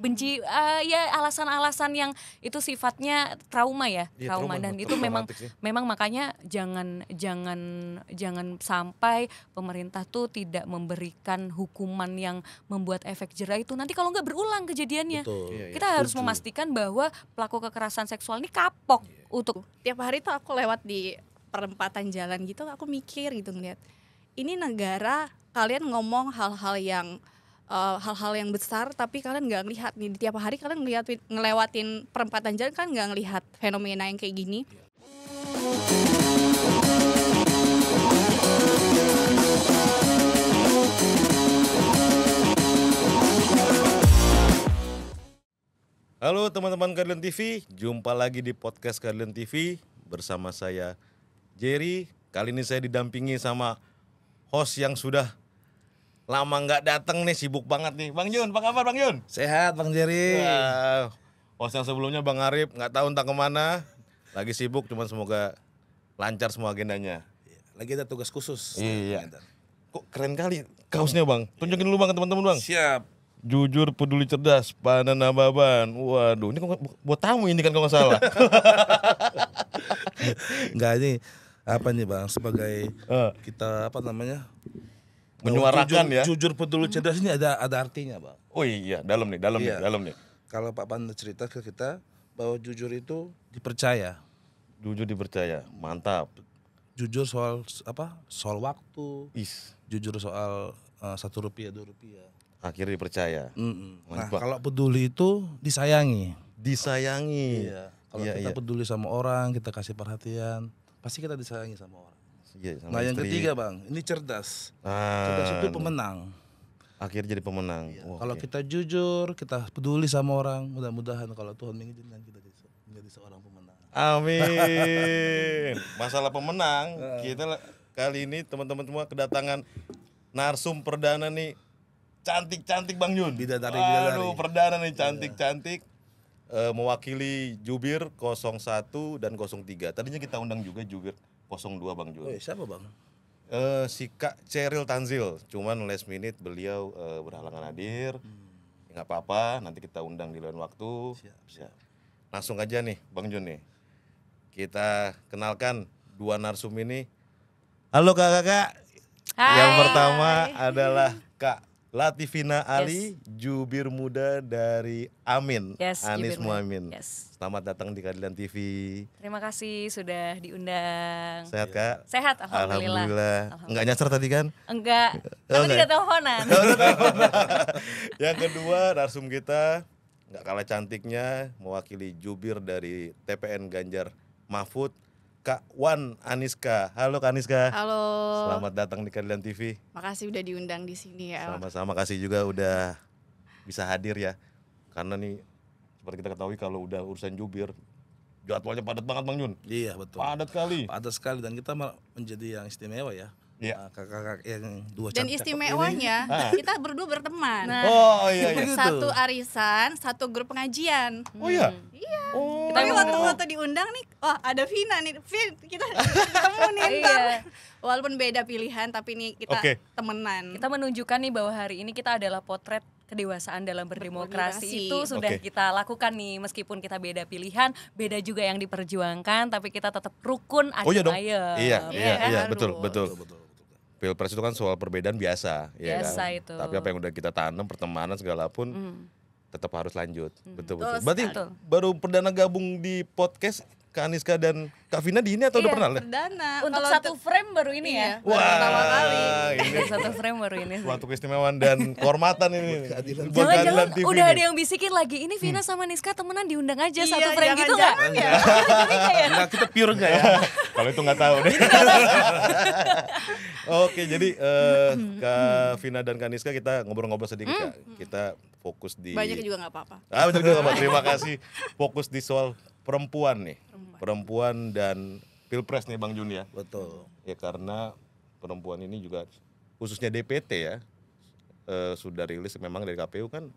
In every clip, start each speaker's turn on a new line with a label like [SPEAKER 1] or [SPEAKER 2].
[SPEAKER 1] benci ya alasan-alasan yang itu sifatnya trauma ya, trauma dan itu memang makanya jangan sampai pemerintah tuh tidak memberikan hukuman yang membuat efek jerah itu nanti kalau nggak berulang kejadiannya. Kita harus memastikan bahwa pelaku kekerasan seksual ini kapok untuk
[SPEAKER 2] tiap hari tuh aku lewat di perempatan jalan gitu, aku mikir gitu ngeliat ini negara kalian ngomong hal-hal yang besar tapi kalian nggak ngelihat nih tiap hari kalian ngelewatin perempatan jalan kan nggak ngelihat fenomena yang kayak gini.
[SPEAKER 3] Halo teman-teman Keadilan TV, jumpa lagi di podcast Keadilan TV bersama saya Jerry. Kali ini saya didampingi sama host yang sudah lama nggak datang nih, sibuk banget nih. Bang Jun, apa kabar Bang Jun?
[SPEAKER 4] Sehat Bang Jerry.
[SPEAKER 3] Host yang sebelumnya Bang Arif nggak tahu entah kemana, lagi sibuk, cuman semoga lancar semua agendanya.
[SPEAKER 4] Lagi ada tugas khusus.
[SPEAKER 3] Iya. Kok keren kali kaosnya Bang? Tunjukin dulu Bang ke teman-teman Bang.
[SPEAKER 4] Siap.
[SPEAKER 3] Jujur, peduli, cerdas, padan ababan. Waduh, ini buat tamu ini kan kalau nggak salah.
[SPEAKER 4] Enggak, ini apa nih Bang, sebagai kita apa namanya,
[SPEAKER 3] menyuarakan
[SPEAKER 4] jujur,
[SPEAKER 3] ya.
[SPEAKER 4] Jujur, peduli, cerdas ini ada artinya Bang.
[SPEAKER 3] Oh iya, dalam nih.
[SPEAKER 4] Kalau Pak Panda cerita ke kita bahwa jujur itu dipercaya.
[SPEAKER 3] Jujur dipercaya, mantap.
[SPEAKER 4] Jujur soal apa? Soal waktu. Jujur soal Rp1, Rp2.
[SPEAKER 3] Akhirnya dipercaya.
[SPEAKER 4] Nah, kalau peduli itu disayangi.
[SPEAKER 3] Iya.
[SPEAKER 4] Kalau kita peduli sama orang, kita kasih perhatian, pasti kita disayangi sama orang.
[SPEAKER 3] Iya, sama
[SPEAKER 4] nah,
[SPEAKER 3] istri.
[SPEAKER 4] yang ketiga Bang, ini cerdas. Cerdas itu pemenang.
[SPEAKER 3] Akhirnya jadi pemenang.
[SPEAKER 4] Iya. Kalau kita jujur, kita peduli sama orang, mudah-mudahan kalau Tuhan mengizinkan kita menjadi seorang pemenang.
[SPEAKER 3] Amin. Masalah pemenang, kita kali ini teman-teman semua kedatangan narsum perdana nih. Cantik-cantik Bang Jun.
[SPEAKER 4] Bidadari.
[SPEAKER 3] Aduh, perdana nih cantik-cantik. Mewakili Jubir 01 dan 03. Tadinya kita undang juga Jubir 02 Bang Jun.
[SPEAKER 4] Siapa Bang?
[SPEAKER 3] Si Kak Ceril Tanzil, cuman last minute beliau berhalangan hadir. Nggak apa-apa, nanti kita undang di lain waktu. Siap. Langsung aja nih Bang Jun nih. Kita kenalkan dua narsum ini. Halo kakak-kakak. Yang pertama adalah Kak Latifina Ali, Jubir Muda dari Amin, Anies Muhaimin. Selamat datang di Keadilan TV.
[SPEAKER 1] Terima kasih sudah diundang.
[SPEAKER 3] Sehat Kak?
[SPEAKER 1] Sehat, alhamdulillah.
[SPEAKER 3] Enggak nyasar tadi kan?
[SPEAKER 1] Enggak, karena tidak teleponan.
[SPEAKER 3] Yang kedua, narsum kita nggak kalah cantiknya, mewakili Jubir dari TPN Ganjar Mahfud, Kak Wan Aniska. Halo Kak Aniska.
[SPEAKER 2] Halo.
[SPEAKER 3] Selamat datang di Keadilan TV.
[SPEAKER 2] Makasih udah diundang di sini ya.
[SPEAKER 3] Sama-sama, kasih juga udah bisa hadir ya. Karena nih seperti kita ketahui kalau udah urusan Jubir jadwalnya padat banget Bang Jun.
[SPEAKER 4] Iya betul.
[SPEAKER 3] Padat sekali
[SPEAKER 4] dan kita menjadi yang istimewa ya.
[SPEAKER 3] Iya.
[SPEAKER 4] Kakak-kakak yang dua
[SPEAKER 2] dan istimewanya kita berdua berteman.
[SPEAKER 3] Oh iya.
[SPEAKER 2] Satu arisan, satu grup pengajian.
[SPEAKER 3] Oh iya.
[SPEAKER 2] Iya. Tapi waktu diundang nih, wah ada Vina nih, kita ketemu nih ntar. Walaupun beda pilihan, tapi nih kita temenan.
[SPEAKER 1] Kita menunjukkan nih bahwa hari ini kita adalah potret kedewasaan dalam berdemokrasi itu sudah kita lakukan nih, meskipun kita beda pilihan, beda juga yang diperjuangkan, tapi kita tetap rukun adem ayem.
[SPEAKER 3] Iya, betul. Pilpres itu kan soal perbedaan biasa ya kan?
[SPEAKER 1] Itu.
[SPEAKER 3] Tapi apa yang udah kita tanam, pertemanan segala pun tetap harus lanjut. Betul. Berarti baru perdana gabung di podcast Kak Aniska dan Kak Vina di ini atau udah pernah?
[SPEAKER 2] Perdana.
[SPEAKER 1] Untuk satu frame baru ini ya.
[SPEAKER 2] Wah, pertama kali.
[SPEAKER 1] Ini satu frame baru ini.
[SPEAKER 3] Suatu keistimewaan dan kehormatan ini.
[SPEAKER 1] Jangan-jangan udah ada yang bisikin lagi, ini Vina sama Niska temenan diundang aja satu frame gitu nggak?
[SPEAKER 4] Enggak, kita pure nggak ya?
[SPEAKER 3] Kalau itu nggak tahu deh. Oke, jadi Kak Vina dan Kak Niska kita ngobrol-ngobrol sedikit Kak. Kita fokus di.
[SPEAKER 2] Banyak juga nggak apa-apa.
[SPEAKER 3] Banyak juga nggak apa-apa. Terima kasih. Fokus di soal perempuan nih. Perempuan dan Pilpres nih Bang Jun ya.
[SPEAKER 4] Betul.
[SPEAKER 3] Ya karena perempuan ini juga khususnya DPT ya. Sudah rilis memang dari KPU kan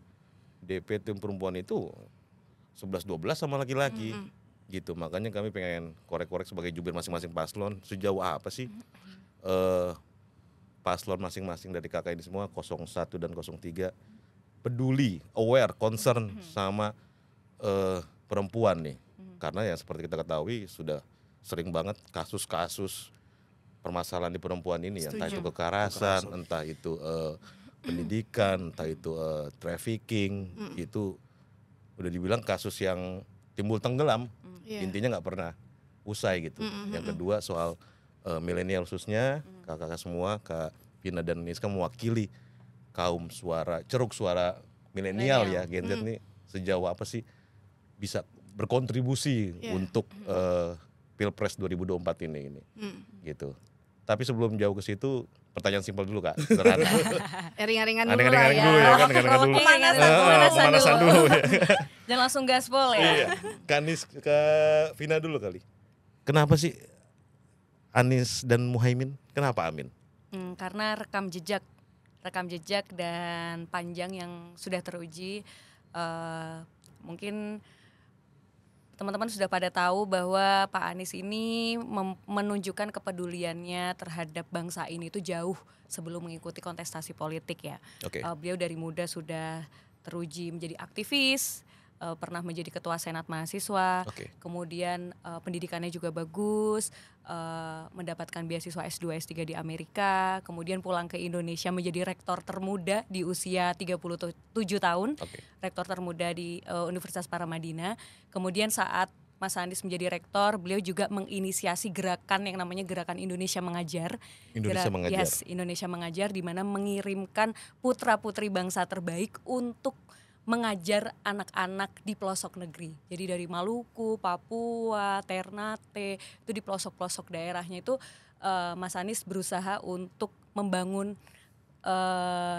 [SPEAKER 3] DPT perempuan itu 11-12 sama laki-laki. Gitu. Makanya kami pengen korek-korek sebagai jubir masing-masing paslon sejauh apa sih paslon masing-masing dari kakak ini semua 01 dan 03 peduli, aware, concern sama perempuan nih. Karena ya seperti kita ketahui sudah sering banget kasus-kasus permasalahan di perempuan ini, entah itu kekerasan, entah itu pendidikan, entah itu trafficking, itu udah dibilang kasus yang timbul tenggelam, intinya nggak pernah usai gitu. Yang kedua soal milenial khususnya, kakak-kakak semua, Kak Vina dan Niska mewakili kaum ceruk suara milenial ya, Gen Z nih sejauh apa sih bisa berkontribusi untuk Pilpres 2024 ini gitu. Tapi sebelum jauh ke situ, pertanyaan simpel dulu Kak, sederhana.
[SPEAKER 2] Ringan-ringan dulu
[SPEAKER 3] lah ya.
[SPEAKER 1] Pemanasan dulu. Jangan langsung gaspol ya.
[SPEAKER 3] Iya. Kak Vina dulu kali. Kenapa sih Anies dan Muhaimin? Kenapa Amin?
[SPEAKER 1] Karena rekam jejak dan panjang yang sudah teruji. Mungkin teman-teman sudah pada tahu bahwa Pak Anies ini menunjukkan kepeduliannya terhadap bangsa ini itu jauh sebelum mengikuti kontestasi politik ya. Beliau dari muda sudah teruji menjadi aktivis, pernah menjadi ketua Senat Mahasiswa, kemudian pendidikannya juga bagus, mendapatkan beasiswa S2, S3 di Amerika, kemudian pulang ke Indonesia menjadi rektor termuda di usia 37 tahun, rektor termuda di Universitas Paramadina. Kemudian saat Mas Anies menjadi rektor, beliau juga menginisiasi gerakan yang namanya Gerakan Indonesia Mengajar. Indonesia Mengajar, di mana mengirimkan putra-putri bangsa terbaik untuk mengajar anak-anak di pelosok negeri. Jadi dari Maluku, Papua, Ternate, itu di pelosok-pelosok daerahnya itu Mas Anies berusaha untuk membangun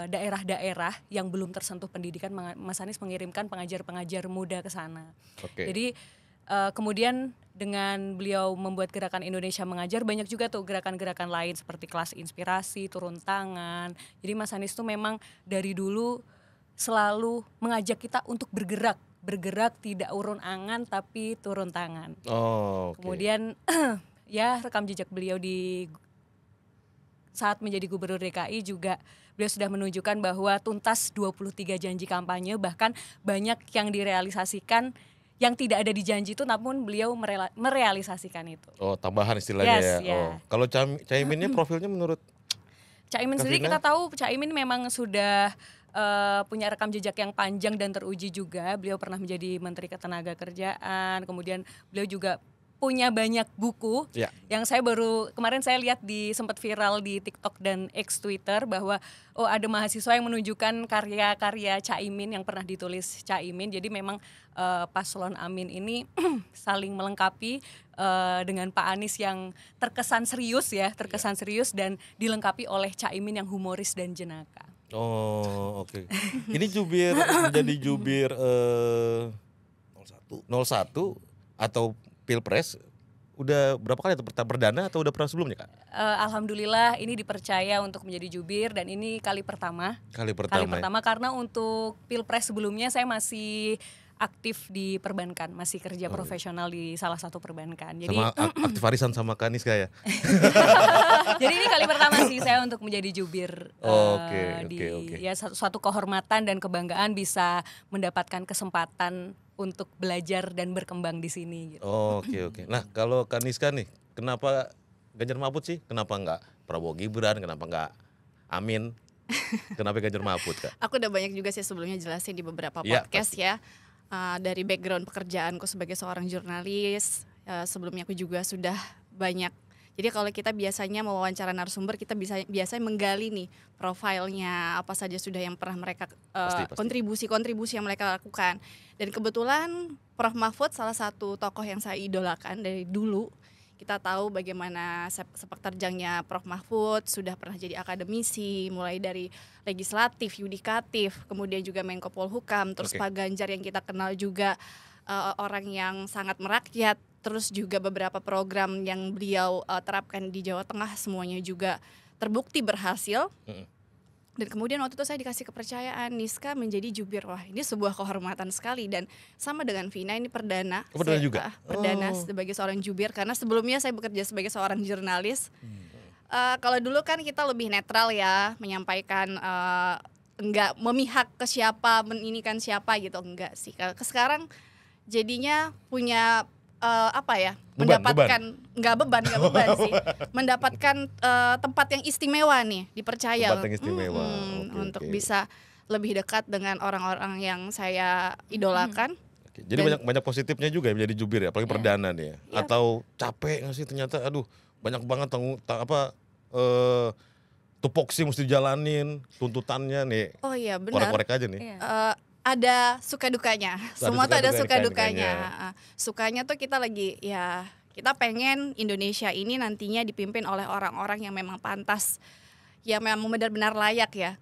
[SPEAKER 1] daerah-daerah yang belum tersentuh pendidikan. Mas Anies mengirimkan pengajar-pengajar muda ke sana. Jadi kemudian dengan beliau membuat Gerakan Indonesia Mengajar, banyak juga tuh gerakan-gerakan lain seperti kelas inspirasi, turun tangan. Jadi Mas Anies tuh memang dari dulu selalu mengajak kita untuk bergerak tidak urun angan tapi turun tangan. Kemudian ya rekam jejak beliau di saat menjadi Gubernur DKI juga beliau sudah menunjukkan bahwa tuntas 23 janji kampanye, bahkan banyak yang direalisasikan yang tidak ada di janji itu, namun beliau merealisasikan itu.
[SPEAKER 3] Tambahan istilahnya ya. Kalau Caiminnya profilnya menurut
[SPEAKER 1] Caimin sendiri kita tahu Caimin memang sudah punya rekam jejak yang panjang dan teruji juga. Beliau pernah menjadi Menteri Ketenagakerjaan, kemudian beliau juga punya banyak buku yang kemarin saya lihat sempat viral di TikTok dan X Twitter bahwa ada mahasiswa yang menunjukkan karya-karya Caimin yang pernah ditulis Caimin. Jadi memang paslon Amin ini saling melengkapi dengan Pak Anies yang terkesan serius serius dan dilengkapi oleh Caimin yang humoris dan jenaka.
[SPEAKER 3] Ini menjadi jubir 01 atau Pilpres udah berapa kali atau perdana atau udah pernah sebelumnya Kak?
[SPEAKER 1] Alhamdulillah ini dipercaya untuk menjadi jubir dan ini kali pertama karena untuk Pilpres sebelumnya saya masih aktif di perbankan, masih kerja profesional di salah satu perbankan. Jadi
[SPEAKER 3] sama aktif arisan sama Kanis ya.
[SPEAKER 1] Jadi ini kali pertama sih saya untuk menjadi jubir. Ya suatu kehormatan dan kebanggaan bisa mendapatkan kesempatan untuk belajar dan berkembang di sini gitu.
[SPEAKER 3] Nah, kalau Kaniska nih, kenapa Ganjar Mahfud sih? Kenapa enggak Prabowo Gibran? Kenapa enggak Amin? Kenapa Ganjar Mahfud Kak?
[SPEAKER 2] Aku udah banyak juga sih sebelumnya jelasin di beberapa podcast ya. Dari background pekerjaanku sebagai seorang jurnalis, sebelumnya aku juga sudah banyak. Jadi kalau kita biasanya mewawancara narasumber, kita biasanya menggali nih profilnya, apa saja sudah yang pernah mereka kontribusi yang mereka lakukan. Dan kebetulan Prof Mahfud salah satu tokoh yang saya idolakan dari dulu. Kita tahu bagaimana sepak terjangnya Prof Mahfud, sudah pernah jadi akademisi, mulai dari legislatif, yudikatif, kemudian juga Menko Polhukam, terus Pak Ganjar yang kita kenal juga orang yang sangat merakyat, terus juga beberapa program yang beliau terapkan di Jawa Tengah semuanya juga terbukti berhasil. Dan kemudian waktu itu saya dikasih kepercayaan Niska menjadi jubir. Wah, ini sebuah kehormatan sekali. Dan sama dengan Vina, ini perdana. Perdana sebagai seorang jubir. Karena sebelumnya saya bekerja sebagai seorang jurnalis. Kalau dulu kan kita lebih netral ya, menyampaikan enggak memihak ke siapa, meninikan siapa gitu, enggak sih. Kalau sekarang jadinya punya mendapatkan nggak beban sih, mendapatkan tempat yang istimewa nih, dipercaya
[SPEAKER 3] tempat yang istimewa.
[SPEAKER 2] Untuk bisa lebih dekat dengan orang-orang yang saya idolakan.
[SPEAKER 3] Jadi banyak positifnya juga ya menjadi jubir ya, apalagi perdana nih ya. Atau capek nggak sih ternyata, aduh banyak banget tupoksi mesti dijalanin, tuntutannya nih.
[SPEAKER 2] Oh iya benar.
[SPEAKER 3] Korek-korek aja nih.
[SPEAKER 2] Ada suka dukanya. Semua tuh ada suka dukanya. Sukanya tuh kita lagi kita pengen Indonesia ini nantinya dipimpin oleh orang-orang yang memang pantas, yang memang benar-benar layak ya.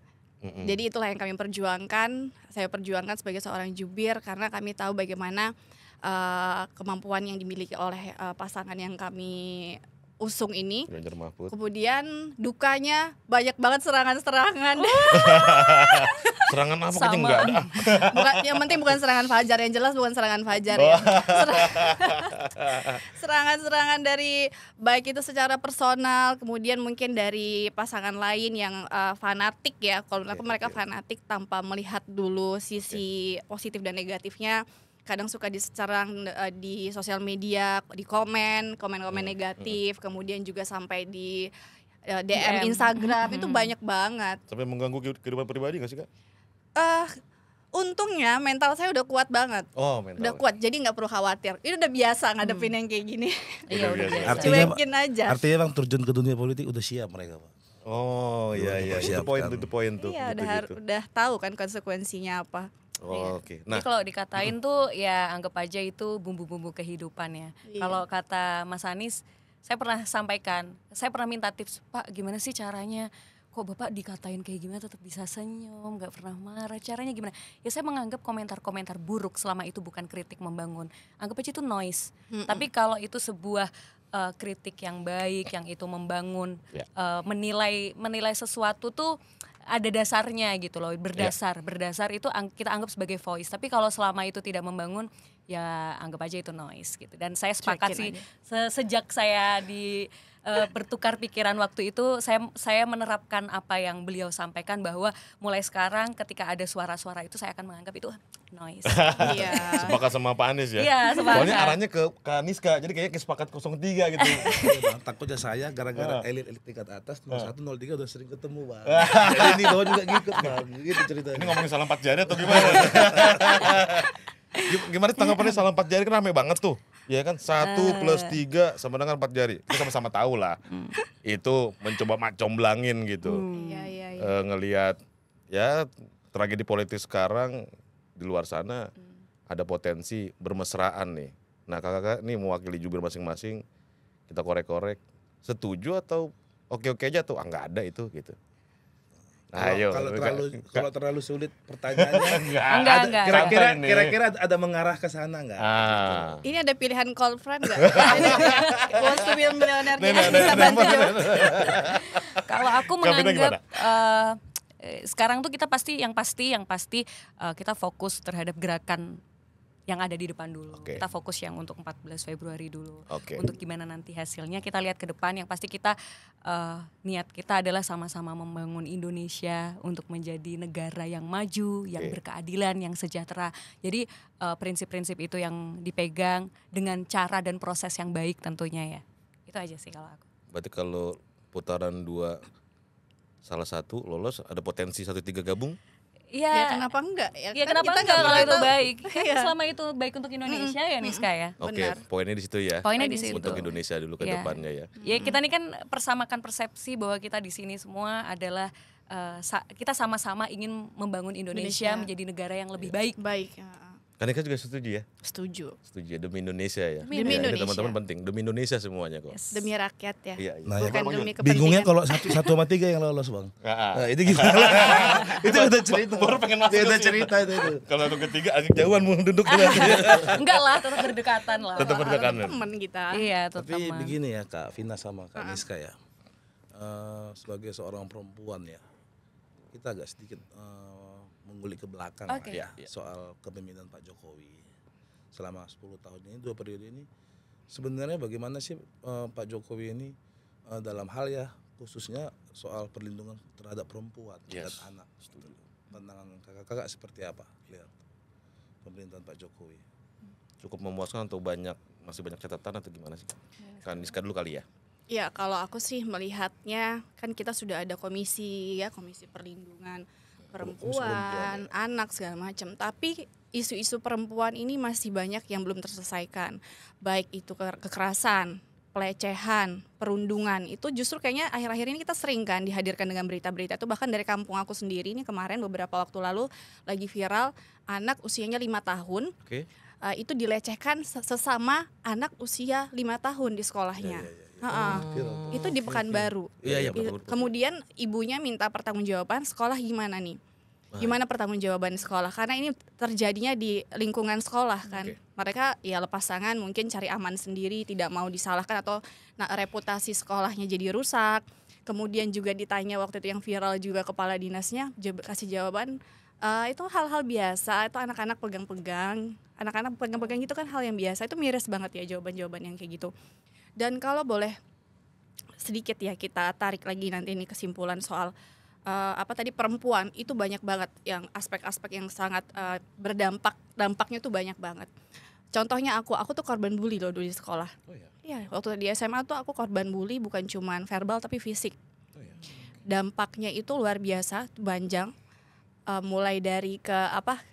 [SPEAKER 2] Jadi itulah yang kami perjuangkan. Saya perjuangkan sebagai seorang jubir karena kami tahu bagaimana kemampuan yang dimiliki oleh pasangan yang kami usung ini. Kemudian dukanya banyak banget serangan-serangan.
[SPEAKER 3] Serangan apa aja enggak ada.
[SPEAKER 2] Yang penting bukan serangan fajar, yang jelas bukan serangan fajar ya. Serangan-serangan dari baik itu secara personal, kemudian mungkin dari pasangan lain yang fanatik ya. Kalau menurut aku mereka fanatik tanpa melihat dulu sisi positif dan negatifnya. Kadang suka diserang di sosial media, di komen negatif, kemudian juga sampai di DM Instagram, itu banyak banget.
[SPEAKER 3] Sampai mengganggu kehidupan pribadi nggak sih Kak?
[SPEAKER 2] Untungnya mental saya udah kuat banget. Udah kuat, jadi nggak perlu khawatir. Ini udah biasa ngadepin yang kayak gini.
[SPEAKER 1] Iya udah biasa.
[SPEAKER 2] Cuekin aja.
[SPEAKER 4] Artinya bang terjun ke dunia politik udah siap mereka Pak.
[SPEAKER 3] Oh iya, itu poin tuh.
[SPEAKER 2] Iya udah tahu kan konsekuensinya apa.
[SPEAKER 3] Oke. Nah,
[SPEAKER 1] jadi kalau dikatain tuh ya anggap aja itu bumbu-bumbu kehidupan ya. Kalau kata Mas Anies, saya pernah sampaikan, saya pernah minta tips, Pak gimana sih caranya? Kok Bapak dikatain kayak gimana tetap bisa senyum, gak pernah marah, caranya gimana? Ya saya menganggap komentar-komentar buruk selama itu bukan kritik membangun, anggap aja itu noise. Tapi kalau itu sebuah kritik yang baik, yang itu membangun, menilai sesuatu tuh ada dasarnya gitu loh, berdasar itu kita anggap sebagai voice. Tapi kalau selama itu tidak membangun, ya anggap aja itu noise gitu. Dan saya sepakat sih sejak saya bertukar pikiran waktu itu, saya menerapkan apa yang beliau sampaikan, bahwa mulai sekarang ketika ada suara-suara itu saya akan menganggap itu noise.
[SPEAKER 3] Sepakat sama Pak Anies ya?
[SPEAKER 1] Iya, sepakat.
[SPEAKER 3] Soalnya arahnya ke Aniska, jadi kayaknya kesepakat 03 gitu.
[SPEAKER 4] Takutnya saya gara-gara elit tingkat atas 01, 03 udah sering ketemu Bang. Jadi ini bawah juga ngikut Bang, gitu ceritanya.
[SPEAKER 3] Ini ngomongin salah 4 jari atau gimana? Gimana tanggapannya salah 4 jari, kan rame banget tuh. Ya kan 1 plus 3 sama dengan 4 jari. Kita sama-sama tahu lah. Itu mencoba comblangin gitu. Ngelihat ya tragedi politik sekarang di luar sana ada potensi bermesraan nih. Nah kakak-kakak nih mewakili jubir masing-masing, kita korek-korek. Setuju atau oke-oke aja tuh? Nggak ada itu gitu.
[SPEAKER 4] Kalau terlalu sulit pertanyaannya,
[SPEAKER 1] enggak.
[SPEAKER 4] Kira-kira ada mengarah ke sana nggak?
[SPEAKER 2] Ini ada pilihan call friend nggak? Wants to be a millionaire, bisa bantu.
[SPEAKER 1] Kalau aku menganggap sekarang tuh kita pasti kita fokus terhadap gerakan yang ada di depan dulu. Kita fokus yang untuk 14 Februari dulu. Untuk gimana nanti hasilnya kita lihat ke depan. Yang pasti kita niat kita adalah sama-sama membangun Indonesia untuk menjadi negara yang maju, yang berkeadilan, yang sejahtera. Jadi prinsip-prinsip itu yang dipegang dengan cara dan proses yang baik tentunya ya. Itu aja sih kalau aku.
[SPEAKER 3] Berarti kalau putaran 2 salah satu lolos, ada potensi 1-3 gabung?
[SPEAKER 2] Ya kenapa enggak?
[SPEAKER 1] Ya kenapa enggak kalau itu baik? Kan selama itu baik untuk Indonesia ya Niska ya.
[SPEAKER 3] Poinnya di situ ya.
[SPEAKER 1] Poinnya di situ.
[SPEAKER 3] Untuk Indonesia dulu ke depannya ya.
[SPEAKER 1] Ya kita ini kan persamakan persepsi bahwa kita di sini semua adalah kita sama-sama ingin membangun Indonesia menjadi negara yang lebih baik.
[SPEAKER 3] Kanika juga setuju ya?
[SPEAKER 2] Setuju
[SPEAKER 3] ya, demi Indonesia ya.
[SPEAKER 2] Demi Indonesia.
[SPEAKER 3] Ini teman-teman penting, demi Indonesia semuanya kok.
[SPEAKER 2] Demi rakyat ya.
[SPEAKER 4] Nah,
[SPEAKER 2] bukan demi kepentingan.
[SPEAKER 4] Bingungnya kalau 1 sama 3 yang lolos Bang. Nah, itu gimana? Itu udah cerita.
[SPEAKER 3] Baru pengen masuk.
[SPEAKER 4] Udah cerita itu.
[SPEAKER 3] Kalau 1 ke 3 agak jauhan mau duduk nanti.
[SPEAKER 1] Enggak lah, tetap berdekatan lah.
[SPEAKER 3] Tetap berdekatan.
[SPEAKER 2] Teman kita.
[SPEAKER 1] Iya, tetap.
[SPEAKER 4] Tapi begini ya Kak Vina sama Kak Niska ya. Sebagai seorang perempuan ya, kita agak sedikit mengulik ke belakang ya soal kepemimpinan Pak Jokowi selama 10 tahun ini, 2 periode ini. Sebenarnya bagaimana sih Pak Jokowi ini dalam hal ya khususnya soal perlindungan terhadap perempuan dan anak. pandangan kakak-kakak seperti apa lihat pemerintahan Pak Jokowi?
[SPEAKER 3] Cukup memuaskan atau masih banyak catatan atau gimana sih? Kan Niska dulu kali ya.
[SPEAKER 2] Ya, kalau aku sih melihatnya kan kita sudah ada komisi perlindungan perempuan, anak segala macam. Tapi isu-isu perempuan ini masih banyak yang belum terselesaikan. Baik itu kekerasan, pelecehan, perundungan, itu justru kayaknya akhir-akhir ini kita sering kan dihadirkan dengan berita-berita itu. Bahkan dari kampung aku sendiri ini kemarin beberapa waktu lalu lagi viral anak usianya 5 tahun. Itu dilecehkan sesama anak usia 5 tahun di sekolahnya. Itu di Pekanbaru. Kemudian ibunya minta pertanggungjawaban sekolah gimana nih? Gimana pertanggungjawaban sekolah? Karena ini terjadinya di lingkungan sekolah kan. Mereka ya lepas tangan, mungkin cari aman sendiri, tidak mau disalahkan atau reputasi sekolahnya jadi rusak. Kemudian juga ditanya waktu itu yang viral juga kepala dinasnya kasih jawaban itu hal-hal biasa, itu anak-anak pegang-pegang gitu kan hal yang biasa. Itu miris banget ya jawaban-jawaban yang kayak gitu. Dan kalau boleh sedikit ya kita tarik lagi nanti ini kesimpulan soal perempuan itu banyak banget yang aspek-aspek yang sangat dampaknya tuh banyak banget. Contohnya aku tuh korban bully loh dulu di sekolah. Iya, waktu di SMA tuh aku korban bully bukan cuman verbal tapi fisik. Dampaknya itu luar biasa, panjang. Mulai dari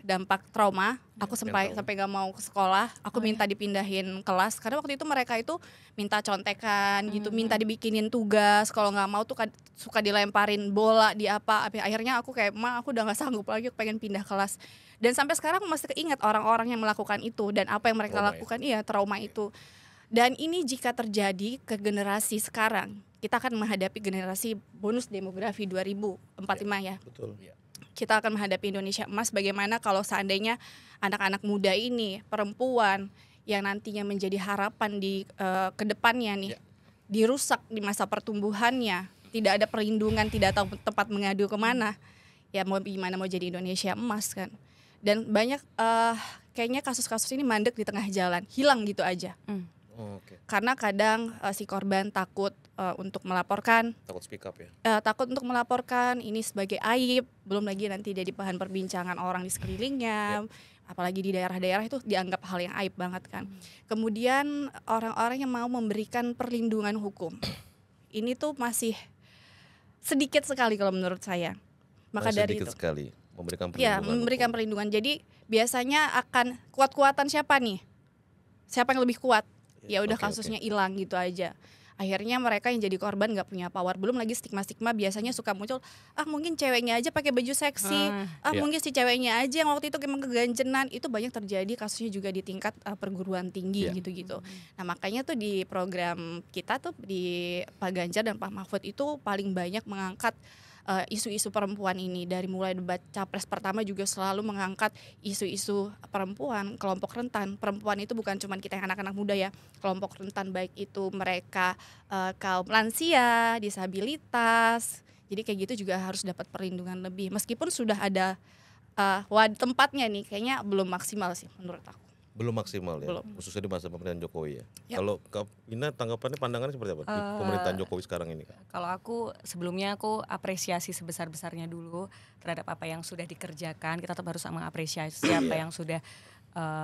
[SPEAKER 2] dampak trauma, aku sampai nggak mau ke sekolah, aku minta dipindahin kelas karena waktu itu mereka itu minta contekan gitu, minta dibikinin tugas, kalau nggak mau tuh suka dilemparin bola di akhirnya aku kayak aku udah nggak sanggup lagi, aku pengen pindah kelas. Dan sampai sekarang aku masih keinget orang-orang yang melakukan itu dan apa yang mereka lakukan. Trauma itu. Dan ini jika terjadi ke generasi sekarang, kita akan menghadapi generasi bonus demografi 2045 ya. Betul. Kita akan menghadapi Indonesia emas. Bagaimana kalau seandainya anak-anak muda ini, perempuan yang nantinya menjadi harapan di kedepannya nih, dirusak di masa pertumbuhannya, tidak ada perlindungan, tidak tahu tempat mengadu kemana, ya mau gimana mau jadi Indonesia emas kan. Dan banyak kayaknya kasus-kasus ini mandek di tengah jalan, hilang gitu aja. Karena kadang si korban takut untuk melaporkan,
[SPEAKER 3] takut speak up ya.
[SPEAKER 2] Takut untuk melaporkan ini sebagai aib, belum lagi nanti jadi bahan perbincangan orang di sekelilingnya, apalagi di daerah-daerah itu dianggap hal yang aib banget kan. Kemudian orang-orang yang mau memberikan perlindungan hukum, ini tuh masih sedikit sekali kalau menurut saya. Maka dari itu
[SPEAKER 3] sekali memberikan perlindungan.
[SPEAKER 2] Memberikan perlindungan. Jadi biasanya akan kuat-kuatan siapa nih? Siapa yang lebih kuat? Ya udah kasusnya hilang gitu aja. Akhirnya mereka yang jadi korban nggak punya power. Belum lagi stigma-stigma biasanya suka muncul. Mungkin ceweknya aja pakai baju seksi. Mungkin si ceweknya aja yang waktu itu emang keganjenan. Itu banyak terjadi kasusnya juga di tingkat perguruan tinggi gitu-gitu. Nah makanya tuh di program kita tuh di Pak Ganjar dan Pak Mahfud itu paling banyak mengangkat isu-isu perempuan ini. Dari mulai debat capres pertama juga selalu mengangkat isu-isu perempuan, kelompok rentan. Perempuan itu bukan cuma kita yang anak-anak muda ya, kelompok rentan baik itu mereka kaum lansia, disabilitas. Jadi kayak gitu juga harus dapat perlindungan lebih. Meskipun sudah ada tempatnya nih, kayaknya belum maksimal sih menurut aku.
[SPEAKER 3] Belum maksimal ya, khususnya di masa pemerintahan Jokowi ya. Kalau Kak Ina tanggapannya, pandangannya seperti apa di pemerintahan Jokowi sekarang ini?
[SPEAKER 1] Kalau aku sebelumnya aku apresiasi sebesar-besarnya dulu terhadap apa yang sudah dikerjakan. Kita tetap harus mengapresiasi apa yang sudah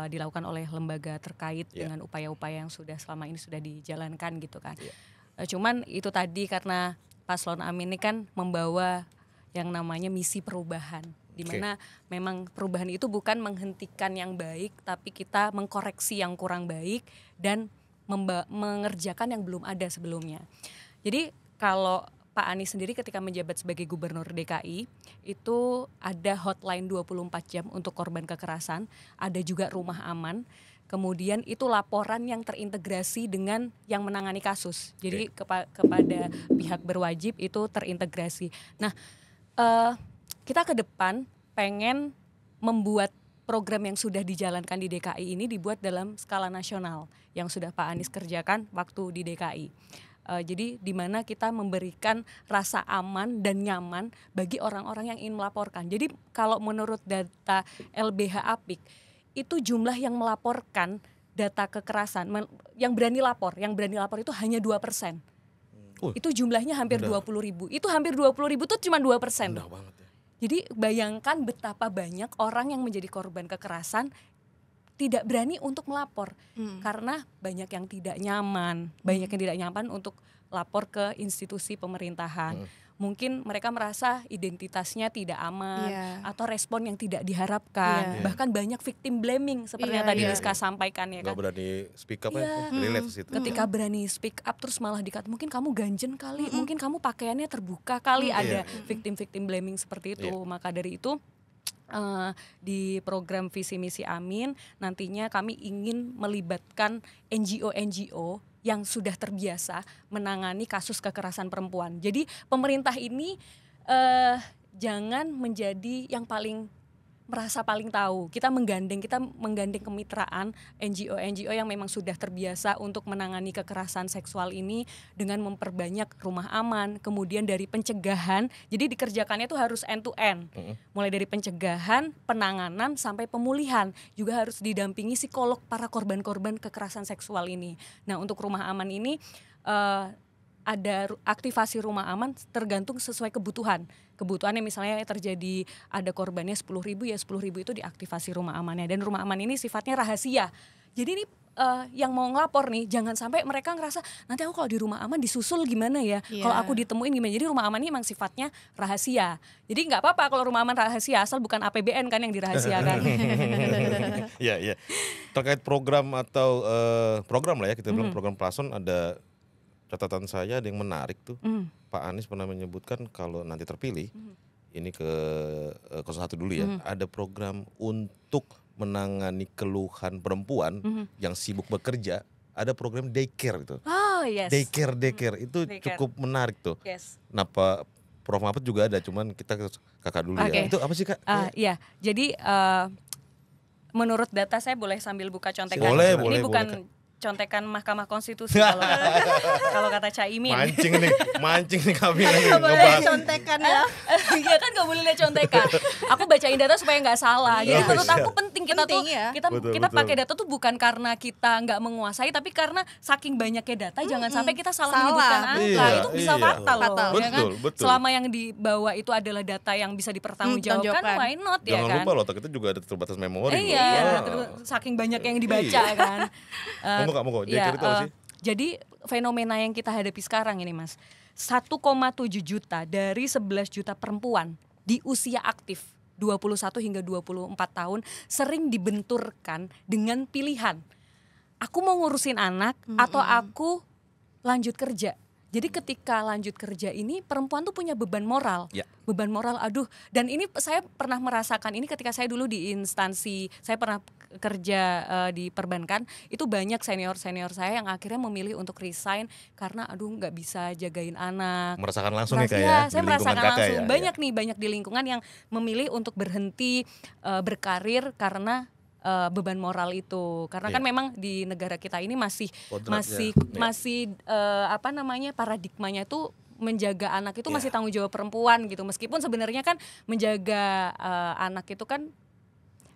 [SPEAKER 1] dilakukan oleh lembaga terkait dengan upaya-upaya yang selama ini sudah dijalankan gitu kan. Cuman itu tadi karena Paslon Amin ini kan membawa yang namanya misi perubahan. Di mana memang perubahan itu bukan menghentikan yang baik, tapi kita mengkoreksi yang kurang baik dan mengerjakan yang belum ada sebelumnya. Jadi kalau Pak Anies sendiri ketika menjabat sebagai Gubernur DKI itu ada hotline 24 jam untuk korban kekerasan, ada juga rumah aman. Kemudian itu laporan yang terintegrasi dengan yang menangani kasus. Jadi kepada pihak berwajib itu terintegrasi. Nah, kita ke depan pengen membuat program yang sudah dijalankan di DKI ini dibuat dalam skala nasional yang sudah Pak Anies kerjakan waktu di DKI. Jadi di mana kita memberikan rasa aman dan nyaman bagi orang-orang yang ingin melaporkan. Jadi kalau menurut data LBH Apik itu jumlah yang melaporkan data kekerasan yang berani lapor itu hanya 2%. Itu jumlahnya hampir 20.000. Itu hampir 20.000 itu cuma 2%.
[SPEAKER 3] Rendah banget ya.
[SPEAKER 1] Jadi bayangkan betapa banyak orang yang menjadi korban kekerasan tidak berani untuk melapor karena banyak yang tidak nyaman, banyak yang tidak nyaman untuk lapor ke institusi pemerintahan. Mungkin mereka merasa identitasnya tidak aman atau respon yang tidak diharapkan. Bahkan banyak victim blaming seperti yang tadi Niska sampaikan ya kan.
[SPEAKER 3] Gak berani speak up relate ke situ.
[SPEAKER 1] Ketika berani speak up terus malah dikata mungkin kamu ganjen kali, mungkin kamu pakaiannya terbuka kali, ada victim blaming seperti itu. Maka dari itu di program visi misi Amin nantinya kami ingin melibatkan NGO yang sudah terbiasa menangani kasus kekerasan perempuan. Jadi pemerintah ini jangan menjadi yang merasa paling tahu. Kita menggandeng kemitraan NGO yang memang sudah terbiasa untuk menangani kekerasan seksual ini dengan memperbanyak rumah aman, kemudian dari pencegahan. Jadi dikerjakannya itu harus end to end. Mulai dari pencegahan, penanganan sampai pemulihan. Juga harus didampingi psikolog para korban-korban kekerasan seksual ini. Nah, untuk rumah aman ini ada aktivasi rumah aman tergantung sesuai kebutuhannya, misalnya terjadi ada korbannya 10.000 ya 10.000 itu diaktifasi rumah amannya, dan rumah aman ini sifatnya rahasia. Jadi ini yang mau ngelapor nih jangan sampai mereka ngerasa nanti aku kalau di rumah aman disusul gimana ya, kalau aku ditemuin gimana. Jadi rumah aman ini memang sifatnya rahasia. Jadi nggak apa-apa kalau rumah aman rahasia asal bukan APBN kan yang dirahasiakan.
[SPEAKER 3] Iya. Terkait program atau program lah ya kita bilang program Plason, ada catatan saya ada yang menarik tuh. Pak Anies pernah menyebutkan kalau nanti terpilih, ini ke 01 dulu ya, ada program untuk menangani keluhan perempuan yang sibuk bekerja, ada program daycare itu.
[SPEAKER 1] Oh yes.
[SPEAKER 3] Daycare itu cukup menarik tuh.
[SPEAKER 1] Yes.
[SPEAKER 3] Kenapa Prof Mahfud juga ada, cuman kita ke kakak dulu ya. Itu apa sih kak?
[SPEAKER 1] Iya, jadi menurut data saya boleh sambil buka contekan.
[SPEAKER 3] Boleh,
[SPEAKER 1] ini bukan
[SPEAKER 3] boleh.
[SPEAKER 1] Contekan Mahkamah Konstitusi kalau kata Caimin.
[SPEAKER 3] Mancing nih kami
[SPEAKER 2] lagi ngebahas contekan ya.
[SPEAKER 1] Iya kan gak boleh lihat contekan. Aku bacain data supaya nggak salah. Jadi menurut aku penting kita pakai data tuh bukan karena kita nggak menguasai, tapi karena saking banyaknya data jangan sampai kita salah menyebutkan angka. Itu bisa fatal loh. Ya kan? Selama yang dibawa itu adalah data yang bisa dipertanggungjawabkan, why not ya kan?
[SPEAKER 3] Jangan lupa loh, otak kita juga ada terbatas memori.
[SPEAKER 1] Iya, saking banyak yang dibaca kan.
[SPEAKER 3] Monggo, itu sih.
[SPEAKER 1] Jadi fenomena yang kita hadapi sekarang ini Mas, 1,7 juta dari 11 juta perempuan di usia aktif 21 hingga 24 tahun sering dibenturkan dengan pilihan, aku mau ngurusin anak atau aku lanjut kerja. Jadi ketika lanjut kerja ini perempuan tuh punya beban moral. Beban moral, dan ini saya pernah merasakan ini ketika saya dulu di instansi, saya pernah kerja di perbankan, itu banyak senior saya yang akhirnya memilih untuk resign karena nggak bisa jagain anak.
[SPEAKER 3] Merasakan langsung nih kayak.
[SPEAKER 1] Saya merasakan langsung. Banyak di lingkungan yang memilih untuk berhenti berkarir karena beban moral itu, karena kan memang di negara kita ini masih paradigmanya itu menjaga anak itu masih tanggung jawab perempuan gitu, meskipun sebenarnya kan menjaga anak itu kan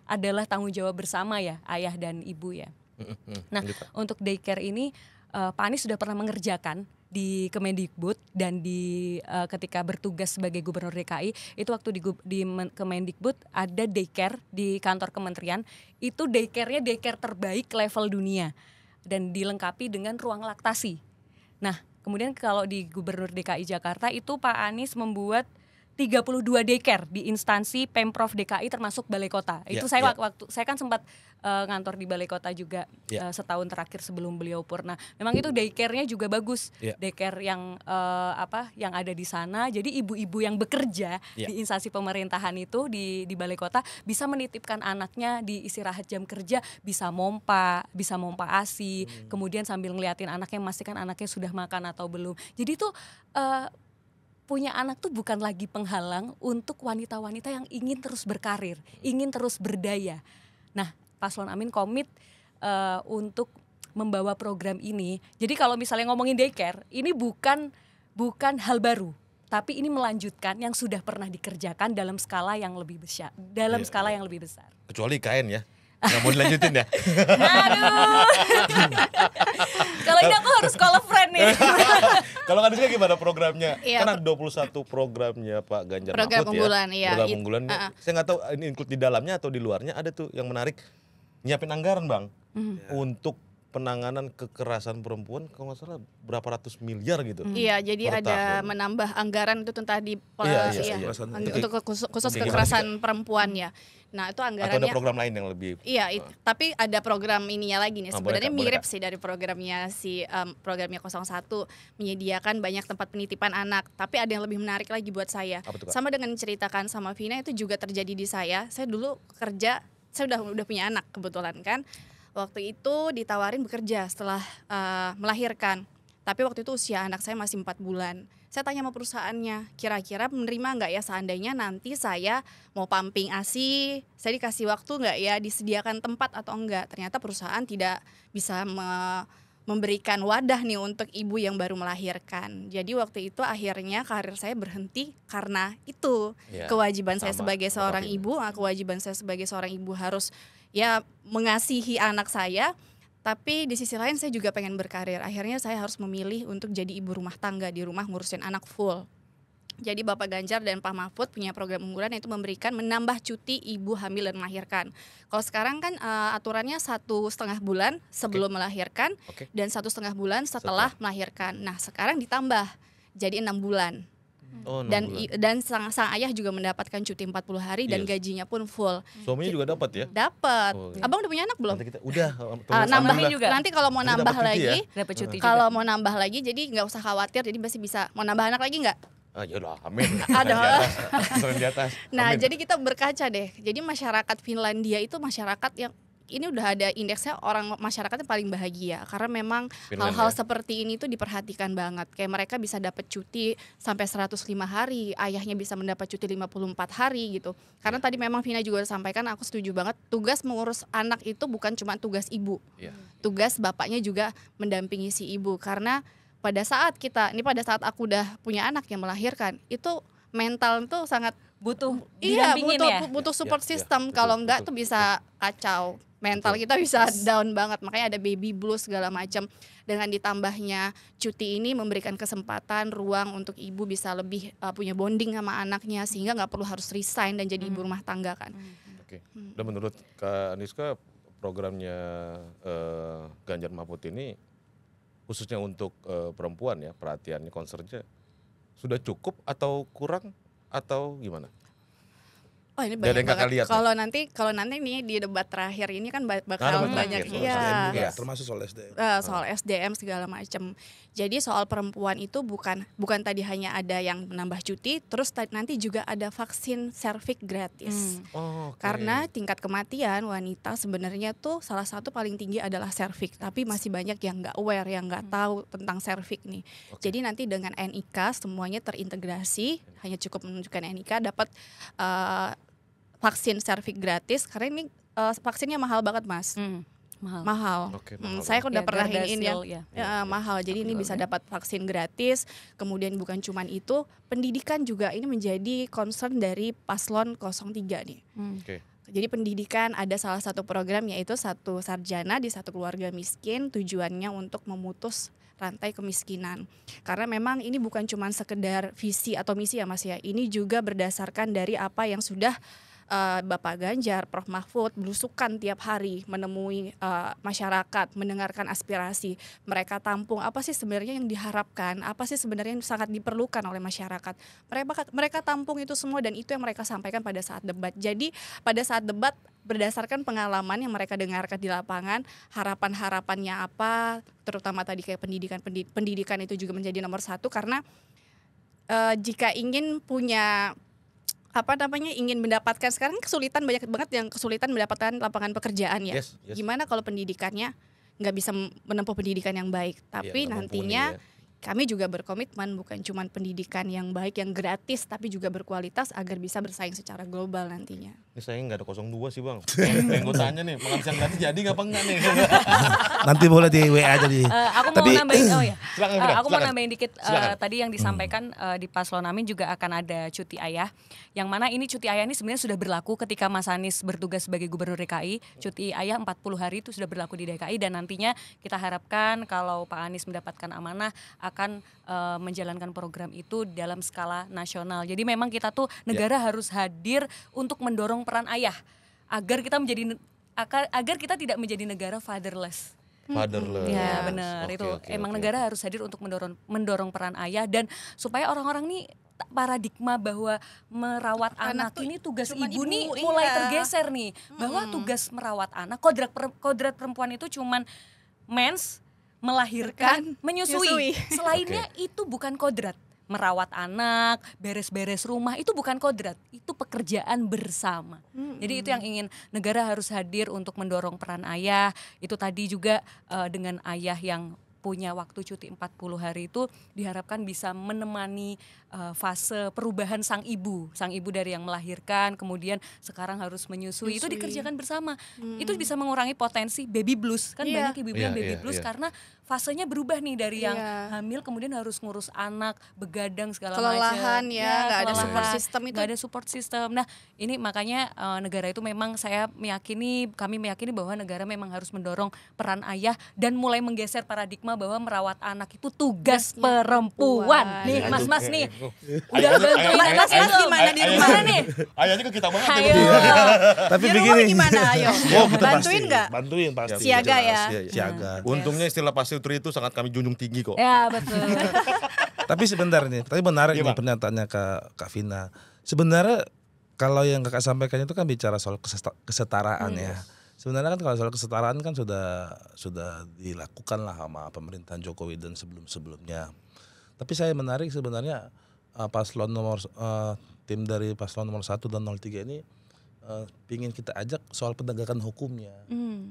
[SPEAKER 1] adalah tanggung jawab bersama ya ayah dan ibu ya. Nah untuk daycare ini Pak Anies sudah pernah mengerjakan di Kemendikbud dan ketika bertugas sebagai Gubernur DKI itu waktu di Kemendikbud ada daycare di kantor kementerian, itu daycare-nya daycare terbaik level dunia dan dilengkapi dengan ruang laktasi. Nah kemudian kalau di Gubernur DKI Jakarta itu Pak Anies membuat 32 daycare di instansi Pemprov DKI termasuk Balai Kota. Itu saya waktu saya kan sempat ngantor di Balai Kota juga setahun terakhir sebelum beliau purna. Memang itu daycare-nya juga bagus. Daycare yang yang ada di sana. Jadi ibu-ibu yang bekerja di instansi pemerintahan itu di Balai Kota bisa menitipkan anaknya di istirahat jam kerja, bisa mompa ASI, kemudian sambil ngeliatin anaknya, memastikan anaknya sudah makan atau belum. Jadi itu punya anak tuh bukan lagi penghalang untuk wanita-wanita yang ingin terus berkarir, ingin terus berdaya. Nah, Paslon Amin komit untuk membawa program ini. Jadi kalau misalnya ngomongin daycare, ini bukan hal baru, tapi ini melanjutkan yang sudah pernah dikerjakan dalam skala yang lebih besar, skala yang lebih besar.
[SPEAKER 3] Kecuali IKN ya. Nggak mau dilanjutin ya?
[SPEAKER 1] Aduh. Kalau ini aku harus call a friend nih.
[SPEAKER 3] Kalau Kak Niska gimana programnya?
[SPEAKER 2] Iya,
[SPEAKER 3] Kan ada 21 programnya Pak Ganjar
[SPEAKER 2] program
[SPEAKER 3] Mahfud
[SPEAKER 2] unggulan,
[SPEAKER 3] ya.
[SPEAKER 2] iya.
[SPEAKER 3] Program unggulan. Saya nggak tahu ini include di dalamnya atau di luarnya, ada tuh yang menarik. Nyiapin anggaran Bang untuk penanganan kekerasan perempuan, kalau nggak salah berapa ratus miliar gitu.
[SPEAKER 2] Iya, jadi
[SPEAKER 3] per
[SPEAKER 2] ada
[SPEAKER 3] tahun.
[SPEAKER 2] menambah anggaran itu tadi
[SPEAKER 3] Iya.
[SPEAKER 2] untuk khusus kekerasan perempuan ya. Nah, itu
[SPEAKER 3] Atau ada
[SPEAKER 2] anggarannya.
[SPEAKER 3] program lain yang lebih.
[SPEAKER 2] Iya, tapi ada program ininya lagi nih.
[SPEAKER 3] Boleh,
[SPEAKER 2] Sebenarnya
[SPEAKER 3] Kak, boleh,
[SPEAKER 2] mirip
[SPEAKER 3] Kak.
[SPEAKER 2] sih dari programnya 01, menyediakan banyak tempat penitipan anak. Tapi ada yang lebih menarik lagi buat saya.
[SPEAKER 3] Apa tuh, Kak?
[SPEAKER 2] Sama dengan ceritakan sama Vina, itu juga terjadi di saya. Saya dulu kerja, saya udah punya anak kebetulan kan. Waktu itu ditawarin bekerja setelah melahirkan. Tapi waktu itu usia anak saya masih 4 bulan. Saya tanya sama perusahaannya, kira-kira menerima nggak ya seandainya nanti saya mau pumping ASI, saya dikasih waktu nggak ya, disediakan tempat atau enggak. Ternyata perusahaan tidak bisa memberikan wadah nih untuk ibu yang baru melahirkan. Jadi waktu itu akhirnya karir saya berhenti karena itu.
[SPEAKER 3] Ya,
[SPEAKER 2] Kewajiban saya
[SPEAKER 3] sama,
[SPEAKER 2] sebagai seorang ibu, kewajiban saya sebagai seorang ibu harus ya mengasihi anak saya. Tapi di sisi lain saya juga pengen berkarir. Akhirnya saya harus memilih untuk jadi ibu rumah tangga, di rumah ngurusin anak full. Jadi Bapak Ganjar dan Pak Mahfud punya program unggulan yaitu memberikan menambah cuti ibu hamil dan melahirkan. Kalau sekarang kan aturannya 1,5 bulan sebelum melahirkan dan 1,5 bulan setelah melahirkan. Nah sekarang ditambah jadi 6 bulan.
[SPEAKER 3] Oh, 6 bulan.
[SPEAKER 2] Dan sang ayah juga mendapatkan cuti 40 hari dan
[SPEAKER 3] Yes.
[SPEAKER 2] gajinya pun full.
[SPEAKER 3] Suaminya juga dapat ya?
[SPEAKER 2] Dapat.
[SPEAKER 3] Oh, iya.
[SPEAKER 2] Abang udah punya anak belum?
[SPEAKER 3] Nanti kita udah
[SPEAKER 2] Nambahin
[SPEAKER 1] Alhamdulillah.
[SPEAKER 2] juga. Nanti kalau mau
[SPEAKER 3] Nanti
[SPEAKER 2] nambah
[SPEAKER 3] dapat cuti ya?
[SPEAKER 2] lagi,
[SPEAKER 1] Dapat cuti juga.
[SPEAKER 2] kalau mau nambah lagi, jadi nggak usah khawatir. Jadi masih bisa. Mau nambah anak lagi nggak?
[SPEAKER 3] Ah, ya udah, amin.
[SPEAKER 2] Ada.
[SPEAKER 3] Di atas.
[SPEAKER 2] Nah,
[SPEAKER 3] Amin.
[SPEAKER 2] jadi kita berkaca deh. Jadi masyarakat Finlandia itu masyarakat yang ini udah ada indeksnya, orang masyarakatnya paling bahagia karena memang
[SPEAKER 3] Finland
[SPEAKER 2] hal-hal
[SPEAKER 3] ya?
[SPEAKER 2] seperti ini tuh diperhatikan banget. Kayak mereka bisa dapat cuti sampai 105 hari, ayahnya bisa mendapat cuti 54 hari gitu. Karena tadi memang Vina juga udah sampaikan, aku setuju banget, tugas mengurus anak itu bukan cuma tugas ibu.
[SPEAKER 3] Iya.
[SPEAKER 2] Tugas bapaknya juga mendampingi si ibu, karena pada saat aku udah punya anak yang melahirkan, itu mental tuh sangat
[SPEAKER 1] butuh
[SPEAKER 2] iya
[SPEAKER 1] didampingin
[SPEAKER 2] butuh
[SPEAKER 3] Ya,
[SPEAKER 2] support
[SPEAKER 3] ya,
[SPEAKER 2] system.
[SPEAKER 3] betul,
[SPEAKER 2] Kalau enggak
[SPEAKER 3] betul,
[SPEAKER 2] tuh bisa kacau, mental
[SPEAKER 3] Betul.
[SPEAKER 2] kita bisa down banget. Makanya ada baby blues segala macam. Dengan ditambahnya cuti ini memberikan kesempatan ruang untuk ibu bisa lebih punya bonding sama anaknya, sehingga nggak perlu harus resign dan jadi ibu rumah tangga kan.
[SPEAKER 3] Oke. Dan menurut Kak Aniska, programnya Ganjar Mahfud ini khususnya untuk perempuan ya, perhatiannya, concernnya sudah cukup atau kurang atau gimana?
[SPEAKER 2] Oh ini
[SPEAKER 3] Dari
[SPEAKER 2] banyak
[SPEAKER 3] yang Kakak
[SPEAKER 2] banget.
[SPEAKER 3] lihat
[SPEAKER 2] Kalau nanti nih di debat terakhir ini kan bakal
[SPEAKER 3] debat
[SPEAKER 2] banyak
[SPEAKER 3] terakhir,
[SPEAKER 2] iya.
[SPEAKER 4] Ya, termasuk soal SDM.
[SPEAKER 2] Soal SDM segala macam. Jadi soal perempuan itu bukan tadi hanya ada yang menambah cuti, terus nanti juga ada vaksin serviks gratis.
[SPEAKER 3] Oh, oke.
[SPEAKER 2] Karena tingkat kematian wanita sebenarnya tuh salah satu paling tinggi adalah serviks, tapi masih banyak yang nggak aware, yang nggak tahu tentang serviks nih. Jadi nanti dengan NIK semuanya terintegrasi, hanya cukup menunjukkan NIK dapat vaksin serviks gratis. Karena ini vaksinnya mahal banget Mas. Mahal.
[SPEAKER 3] Oke, mahal
[SPEAKER 2] Saya udah
[SPEAKER 1] Ya,
[SPEAKER 2] pernah
[SPEAKER 1] Gardasil,
[SPEAKER 2] iniin
[SPEAKER 1] ya.
[SPEAKER 2] mahal. Jadi ini bisa dapat vaksin gratis. Kemudian bukan cuman itu, pendidikan juga ini menjadi concern dari paslon 03 nih.
[SPEAKER 3] Oke.
[SPEAKER 2] Jadi pendidikan ada salah satu program yaitu 1 sarjana di 1 keluarga miskin, tujuannya untuk memutus rantai kemiskinan. Karena memang ini bukan cuma sekedar visi atau misi ya Mas ya. Ini juga berdasarkan dari apa yang sudah Bapak Ganjar, Prof Mahfud belusukan tiap hari menemui masyarakat, mendengarkan aspirasi mereka, tampung apa sih sebenarnya yang diharapkan, apa sih sebenarnya yang sangat diperlukan oleh masyarakat. Mereka tampung itu semua dan itu yang mereka sampaikan pada saat debat. Jadi pada saat debat berdasarkan pengalaman yang mereka dengarkan di lapangan, harapan-harapannya apa, terutama tadi kayak pendidikan itu juga menjadi nomor 1 karena jika ingin punya ingin mendapatkan, sekarang kesulitan, banyak banget yang kesulitan mendapatkan lapangan pekerjaan ya.
[SPEAKER 3] Yes.
[SPEAKER 2] Gimana kalau pendidikannya nggak bisa menempuh pendidikan yang baik, tapi
[SPEAKER 3] nggak
[SPEAKER 2] nantinya
[SPEAKER 3] mumpuni ya.
[SPEAKER 2] kami juga berkomitmen bukan cuma pendidikan yang baik, yang gratis, tapi juga berkualitas agar bisa bersaing secara global nantinya.
[SPEAKER 3] Ini saya nggak ada 02 sih bang. Pengen gue tanya nih, makan siang gratis jadi nggak apa enggak nih?
[SPEAKER 4] Nanti boleh di WA jadi.
[SPEAKER 1] Aku mau nambahin,
[SPEAKER 3] Silakan,
[SPEAKER 1] mau nambahin dikit. Tadi yang disampaikan di Paslon Amin juga akan ada cuti ayah. Yang mana ini cuti ayah ini sebenarnya sudah berlaku ketika Mas Anies bertugas sebagai Gubernur DKI. Cuti ayah 40 hari itu sudah berlaku di DKI dan nantinya kita harapkan kalau Pak Anies mendapatkan amanah akan menjalankan program itu dalam skala nasional. Jadi memang kita tuh negara harus hadir untuk mendorong peran ayah agar kita tidak menjadi negara fatherless. Ya benar, itu emang negara harus hadir untuk mendorong peran ayah dan supaya orang-orang nih paradigma bahwa merawat anak ini tugas ibu nih mulai tergeser nih, bahwa tugas merawat anak kodrat perempuan itu cuman mens, melahirkan, menyusui. Selainnya itu bukan kodrat. Merawat anak, beres-beres rumah itu bukan kodrat, itu pekerjaan bersama. Jadi itu yang ingin negara harus hadir untuk mendorong peran ayah. Itu tadi juga dengan ayah yang punya waktu cuti 40 hari itu diharapkan bisa menemani fase perubahan sang ibu dari yang melahirkan kemudian sekarang harus menyusui. Itu dikerjakan bersama. Itu bisa mengurangi potensi baby blues kan banyak ibu yang baby blues karena fasenya berubah nih dari yang hamil kemudian harus ngurus anak, begadang segala macam.
[SPEAKER 2] Kelelahan nggak ada support system itu.
[SPEAKER 1] Nggak ada support system. Nah ini makanya negara itu memang kami meyakini bahwa negara memang harus mendorong peran ayah dan mulai menggeser paradigma bahwa merawat anak itu tugas perempuan. Nih mas-mas nih udah bantuin mas gimana di rumah nih?
[SPEAKER 3] Ayahnya ke kita banget
[SPEAKER 4] Tapi begini
[SPEAKER 2] gimana ayo?
[SPEAKER 4] Bantuin
[SPEAKER 2] nggak?
[SPEAKER 4] Bantuin pasti.
[SPEAKER 2] Siaga ya.
[SPEAKER 4] Siaga.
[SPEAKER 3] Untungnya istilah pasutri itu sangat kami junjung tinggi kok.
[SPEAKER 1] Ya betul.
[SPEAKER 4] Tapi sebentar nih, menarik nih pernyataannya Kak Vina. Sebenarnya kalau yang Kakak sampaikan itu kan bicara soal kesetaraan ya. Sebenarnya kan kalau soal kesetaraan kan sudah dilakukan lah sama pemerintahan Jokowi dan sebelum-sebelumnya. Tapi saya menarik sebenarnya tim dari paslon nomor 1 dan 03 ini pingin kita ajak soal penegakan hukumnya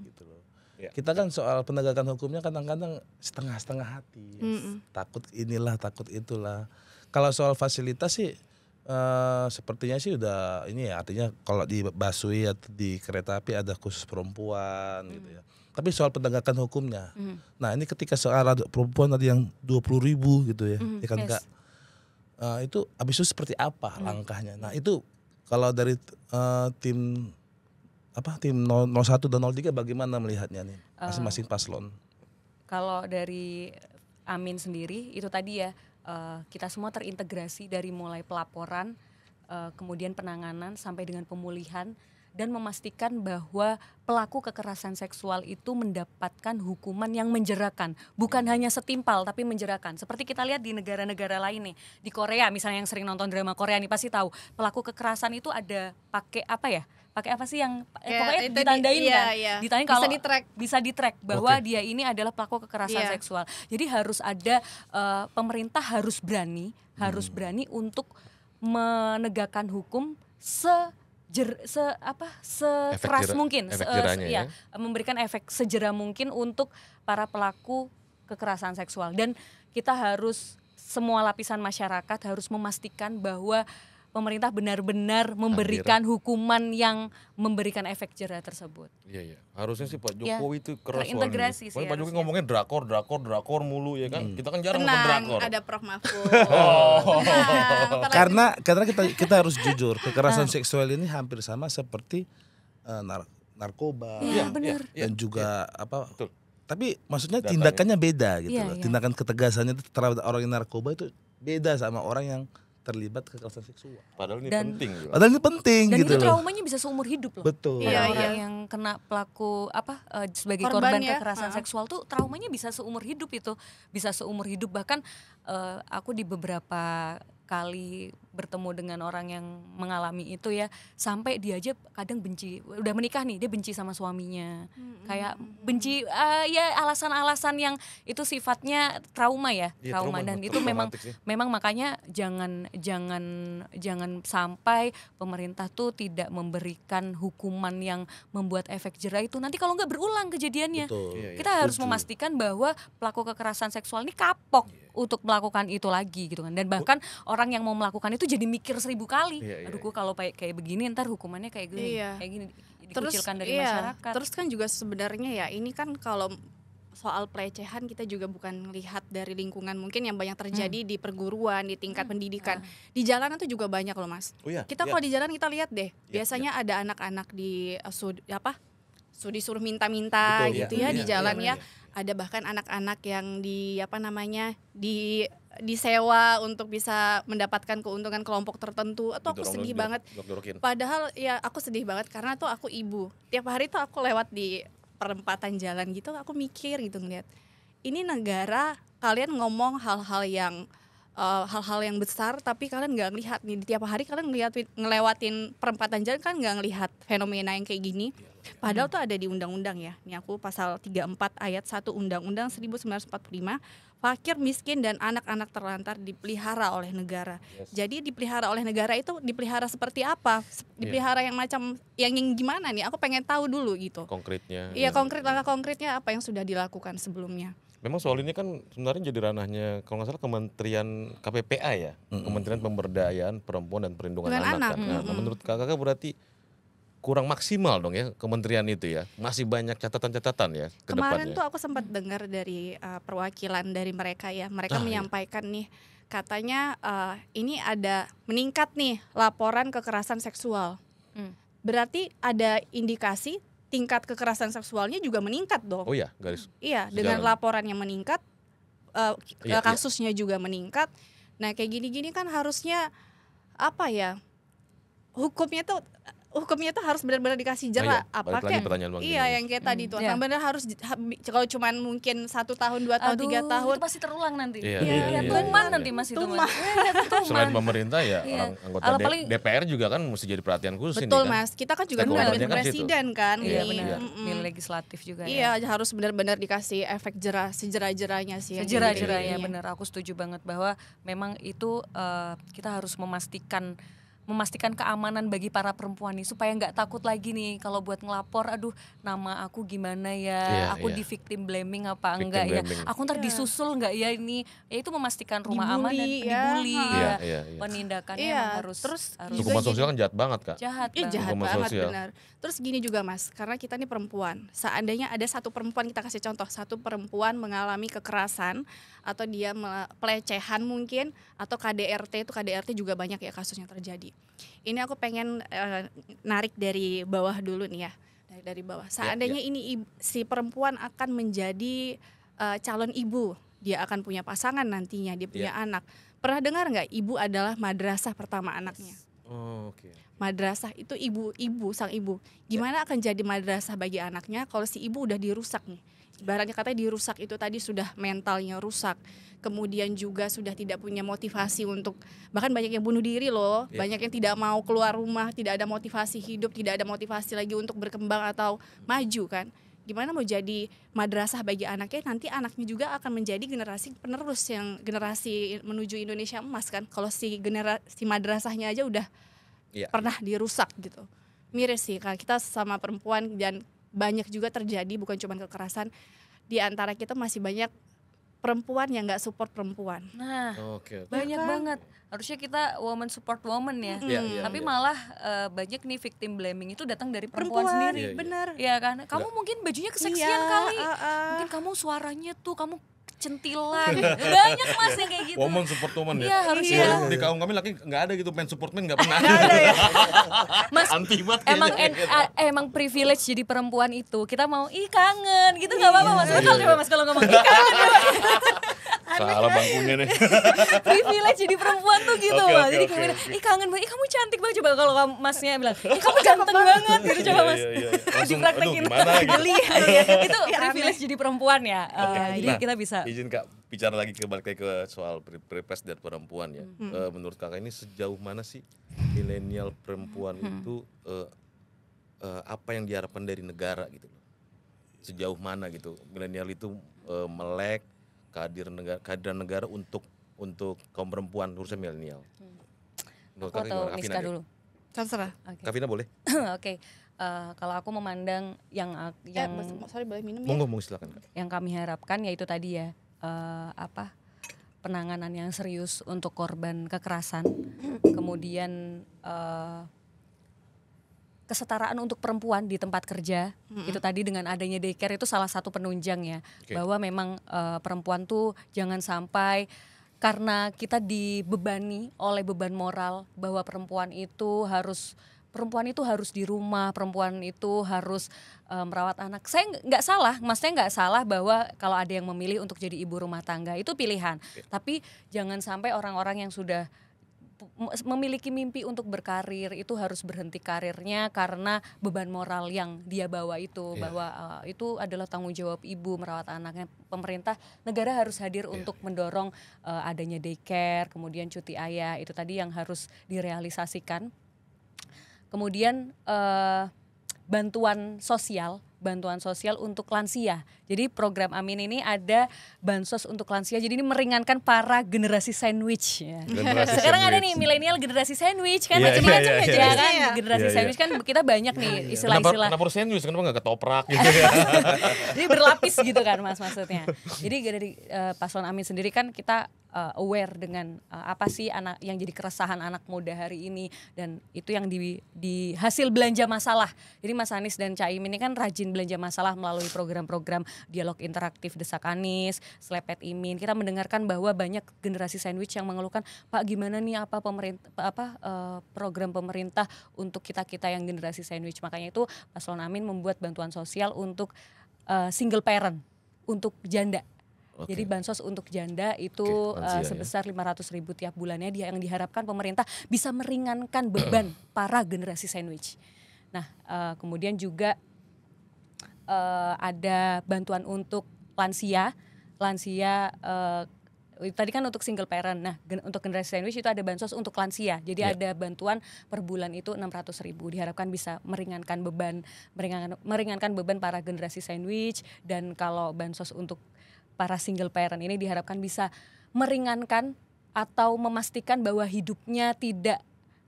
[SPEAKER 4] gitu loh. Kita kan soal penegakan hukumnya kadang-kadang setengah-setengah hati. Takut inilah, takut itulah. Kalau soal fasilitas sih sepertinya sih udah ini ya, artinya kalau di busway atau di kereta api ada khusus perempuan gitu ya. Tapi soal penegakan hukumnya. Nah, ini ketika soal ada perempuan ada yang 20.000 gitu ya. Ya kan Kak? Itu habis itu seperti apa langkahnya? Nah, itu kalau dari tim 01 dan 03 bagaimana melihatnya nih masing-masing paslon?
[SPEAKER 1] Kalau dari Amin sendiri itu tadi ya kita semua terintegrasi dari mulai pelaporan kemudian penanganan sampai dengan pemulihan dan memastikan bahwa pelaku kekerasan seksual itu mendapatkan hukuman yang menjerakan, bukan hanya setimpal tapi menjerakan. Seperti kita lihat di negara-negara lain nih, di Korea misalnya yang sering nonton drama Korea nih pasti tahu pelaku kekerasan itu ada pakai apa sih yang pokoknya ditandain kan, ditandain kalau bisa di-track bahwa dia ini adalah pelaku kekerasan seksual. Jadi harus ada pemerintah harus berani untuk menegakkan hukum sekeras mungkin, memberikan efek sejera mungkin untuk para pelaku kekerasan seksual. Dan kita harus semua lapisan masyarakat harus memastikan bahwa pemerintah benar-benar memberikan hukuman yang memberikan efek jera tersebut.
[SPEAKER 3] Iya. Harusnya sih Pak Jokowi itu keras
[SPEAKER 1] terintegrasi sih.
[SPEAKER 3] Pak Jokowi ngomongnya drakor mulu ya kan. Kita kan jarang nonton drakor.
[SPEAKER 2] Ada Prof Mahfud.
[SPEAKER 4] Karena kita harus jujur, kekerasan seksual ini hampir sama seperti narkoba.
[SPEAKER 1] Benar.
[SPEAKER 4] Dan juga Betul. Tapi maksudnya tindakannya beda gitu loh. Tindakan ketegasannya itu terhadap orang yang narkoba itu beda sama orang yang terlibat kekerasan seksual.
[SPEAKER 3] Padahal ini penting.
[SPEAKER 4] Padahal ini penting
[SPEAKER 1] dan
[SPEAKER 4] gitu
[SPEAKER 1] itu
[SPEAKER 4] loh.
[SPEAKER 1] traumanya bisa seumur hidup loh.
[SPEAKER 4] Betul.
[SPEAKER 1] Orang yang kena pelaku sebagai korban kekerasan seksual tuh traumanya bisa seumur hidup itu. Bisa seumur hidup bahkan aku di beberapa kali bertemu dengan orang yang mengalami itu ya, sampai dia aja kadang benci, udah menikah nih dia benci sama suaminya, kayak benci ya alasan-alasan yang itu sifatnya trauma ya, trauma dan itu memang makanya jangan sampai pemerintah tuh tidak memberikan hukuman yang membuat efek jera itu nanti kalau nggak berulang kejadiannya. Kita harus memastikan bahwa pelaku kekerasan seksual ini kapok untuk melakukan itu lagi gitu kan, dan bahkan orang yang mau melakukan itu tuh jadi mikir 1000 kali. Aduh, gue kalau kayak begini ntar hukumannya kayak gini, kayak gini dikucilkan dari masyarakat.
[SPEAKER 2] Terus kan juga sebenarnya ya ini kan kalau soal pelecehan kita juga bukan lihat dari lingkungan mungkin yang banyak terjadi di perguruan, di tingkat pendidikan. Di jalanan tuh juga banyak loh Mas. Kita kalau di jalan kita lihat deh, biasanya ada anak-anak disuruh minta-minta gitu ya di jalan ya. Ada bahkan anak-anak yang disewa untuk bisa mendapatkan keuntungan kelompok tertentu. Atau aku sedih banget. Padahal ya aku sedih banget karena tuh aku ibu. Tiap hari tuh aku lewat di perempatan jalan gitu, aku mikir gitu ngeliat ini negara kalian ngomong hal-hal yang besar tapi kalian nggak ngelihat nih tiap hari kalian ngelewatin perempatan jalan kan nggak ngelihat fenomena yang kayak gini. Padahal tuh ada di undang-undang ya. Ini aku pasal 34 ayat 1 Undang-Undang 1945, fakir, miskin dan anak-anak terlantar dipelihara oleh negara. Jadi dipelihara oleh negara itu dipelihara seperti apa? Dipelihara yang macam yang gimana nih? Aku pengen tahu dulu gitu.
[SPEAKER 3] Konkretnya.
[SPEAKER 2] Iya, langkah konkretnya apa yang sudah dilakukan sebelumnya.
[SPEAKER 3] Memang soal ini kan sebenarnya jadi ranahnya kalau nggak salah Kementerian KPPA ya, Kementerian Pemberdayaan Perempuan dan Perlindungan Anak. Kan? Nah, menurut kakak berarti kurang maksimal dong ya kementerian itu ya, masih banyak catatan-catatan ya ke
[SPEAKER 2] Kemarin
[SPEAKER 3] depannya.
[SPEAKER 2] tuh aku sempat dengar dari perwakilan dari mereka ya, mereka menyampaikan nih katanya ini ada meningkat nih laporan kekerasan seksual. Berarti ada indikasi tingkat kekerasan seksualnya juga meningkat dong.
[SPEAKER 3] Oh ya, garis.
[SPEAKER 2] Iya, dengan laporannya meningkat, kasusnya juga meningkat. Nah kayak gini-gini kan harusnya apa ya? Hukumnya tuh harus benar-benar dikasih jerak. Apa kayak yang kayak tadi tuh akan benar harus kalau cuman mungkin 1 tahun 2 tahun 3 tahun
[SPEAKER 1] itu pasti terulang nanti.
[SPEAKER 2] Tuman
[SPEAKER 1] nanti Mas itu Mas.
[SPEAKER 3] Selain pemerintah ya orang anggota DPR juga kan mesti jadi perhatian khusus ini kan.
[SPEAKER 2] Betul Mas, kita kan juga mendampingi presiden kan.
[SPEAKER 1] Iya benar. Milih legislatif juga
[SPEAKER 2] ya. Iya, harus benar-benar dikasih efek jerah, sejerah-jerahnya sih.
[SPEAKER 1] Sejerah-jerahnya benar, aku setuju banget bahwa memang itu kita harus memastikan keamanan bagi para perempuan nih supaya nggak takut lagi nih kalau buat ngelapor, aduh nama aku gimana ya, aku di victim blaming apa enggak ya, aku ntar disusul nggak ya ini, ya itu memastikan rumah aman dan dibully penindakannya harus
[SPEAKER 3] hukuman sosial kan jahat banget Kak.
[SPEAKER 2] Jahat banget benar. Terus gini juga Mas, karena kita nih perempuan, seandainya ada satu perempuan, kita kasih contoh, satu perempuan mengalami kekerasan atau dia pelecehan mungkin atau KDRT, itu KDRT juga banyak ya kasusnya terjadi. Ini aku pengen narik dari bawah dulu nih ya, dari bawah. Seandainya ini si perempuan akan menjadi calon ibu, dia akan punya pasangan nantinya, dia punya anak. Pernah dengar nggak ibu adalah madrasah pertama anaknya? Madrasah itu sang ibu. Gimana akan jadi madrasah bagi anaknya kalau si ibu udah dirusak nih? Ibaratnya katanya dirusak itu tadi sudah mentalnya rusak. Kemudian juga sudah tidak punya motivasi untuk, bahkan banyak yang bunuh diri loh, banyak yang tidak mau keluar rumah, tidak ada motivasi hidup, tidak ada motivasi lagi untuk berkembang atau maju kan. Gimana mau jadi madrasah bagi anaknya, nanti anaknya juga akan menjadi generasi penerus yang generasi menuju Indonesia emas kan. Kalau si madrasahnya aja udah pernah dirusak gitu. Miris sih Kak, kita sama perempuan dan banyak juga terjadi bukan cuma kekerasan, di antara kita masih banyak perempuan yang nggak support perempuan.
[SPEAKER 1] Nah, banyak banget. Harusnya kita woman support woman ya. Tapi malah banyak nih victim blaming itu datang dari perempuan sendiri.
[SPEAKER 2] Benar.
[SPEAKER 1] Iya kan? Kamu mungkin bajunya keseksian kali. Mungkin kamu suaranya tuh kamu centilan. Banyak Mas yang kayak gitu.
[SPEAKER 3] Woman support woman ya.
[SPEAKER 1] Iya, harusnya.
[SPEAKER 3] Di kaum kami laki nggak ada gitu, men support men nggak pernah.
[SPEAKER 1] Mas, emang privilege jadi perempuan itu. Kita mau kangen gitu nggak apa-apa Mas. Coba Mas kalau ngomong kangen.
[SPEAKER 3] Salah bangkunya nih.
[SPEAKER 1] Privilege jadi perempuan tuh gitu Mas. Jadi kangen banget. Kamu cantik banget, coba kalau Masnya bilang, kamu ganteng banget gitu, coba Mas. Dipraktekin. Geli. Itu privilege jadi perempuan ya. Jadi kita bisa.
[SPEAKER 3] Izin Kak bicara lagi balik ke soal Perpres dan perempuan ya. Menurut Kakak ini sejauh mana sih milenial perempuan itu apa yang diharapkan dari negara gitu loh. Sejauh mana gitu milenial itu melek kehadiran negara untuk kaum perempuan khususnya milenial.
[SPEAKER 1] Aku atau Miska dulu?
[SPEAKER 2] Terserah.
[SPEAKER 3] Kak Vina boleh?
[SPEAKER 1] Oke. Kalau aku memandang yang
[SPEAKER 2] sorry boleh minum ya?
[SPEAKER 3] Monggo silakan Kak.
[SPEAKER 1] Yang kami harapkan yaitu tadi ya penanganan yang serius untuk korban kekerasan, kemudian kesetaraan untuk perempuan di tempat kerja, itu tadi dengan adanya daycare itu salah satu penunjang ya, bahwa memang perempuan tuh jangan sampai karena kita dibebani oleh beban moral bahwa perempuan itu harus di rumah, perempuan itu harus merawat anak. Saya nggak salah, maksudnya nggak salah bahwa kalau ada yang memilih untuk jadi ibu rumah tangga itu pilihan. Tapi jangan sampai orang-orang yang sudah memiliki mimpi untuk berkarir itu harus berhenti karirnya karena beban moral yang dia bawa itu, bahwa itu adalah tanggung jawab ibu merawat anaknya. Pemerintah, negara harus hadir untuk mendorong adanya daycare, kemudian cuti ayah, itu tadi yang harus direalisasikan. Kemudian bantuan sosial untuk lansia. Jadi program Amin ini ada bansos untuk lansia. Jadi ini meringankan para generasi sandwich ya. Sekarang ada nih milenial generasi sandwich kan macam-macam ya kan. Generasi sandwich kan kita banyak nih istilah-istilah.
[SPEAKER 3] Kenapa sandwich? Kenapa nggak ketoprak gitu ya?
[SPEAKER 1] Jadi berlapis gitu kan Mas maksudnya. Jadi dari Paslon Amin sendiri kan kita aware dengan apa sih anak yang jadi keresahan anak muda hari ini, dan itu yang di hasil belanja masalah. Jadi Mas Anies dan Cak Imin ini kan rajin belanja masalah melalui program-program dialog interaktif Desak Anies, Selepet Imin. Kita mendengarkan bahwa banyak generasi sandwich yang mengeluhkan, Pak gimana nih program pemerintah untuk kita yang generasi sandwich. Makanya itu Paslon Amin membuat bantuan sosial untuk single parent, untuk janda. Jadi bansos untuk janda itu sebesar 500.000 tiap bulannya, yang diharapkan pemerintah bisa meringankan beban para generasi sandwich. Nah kemudian juga ada bantuan untuk lansia tadi kan untuk single parent. Nah untuk generasi sandwich itu ada bansos untuk lansia. Jadi ada bantuan per bulan itu 600.000. Diharapkan bisa meringankan beban para generasi sandwich. Dan kalau bansos untuk para single parent ini diharapkan bisa meringankan atau memastikan bahwa hidupnya tidak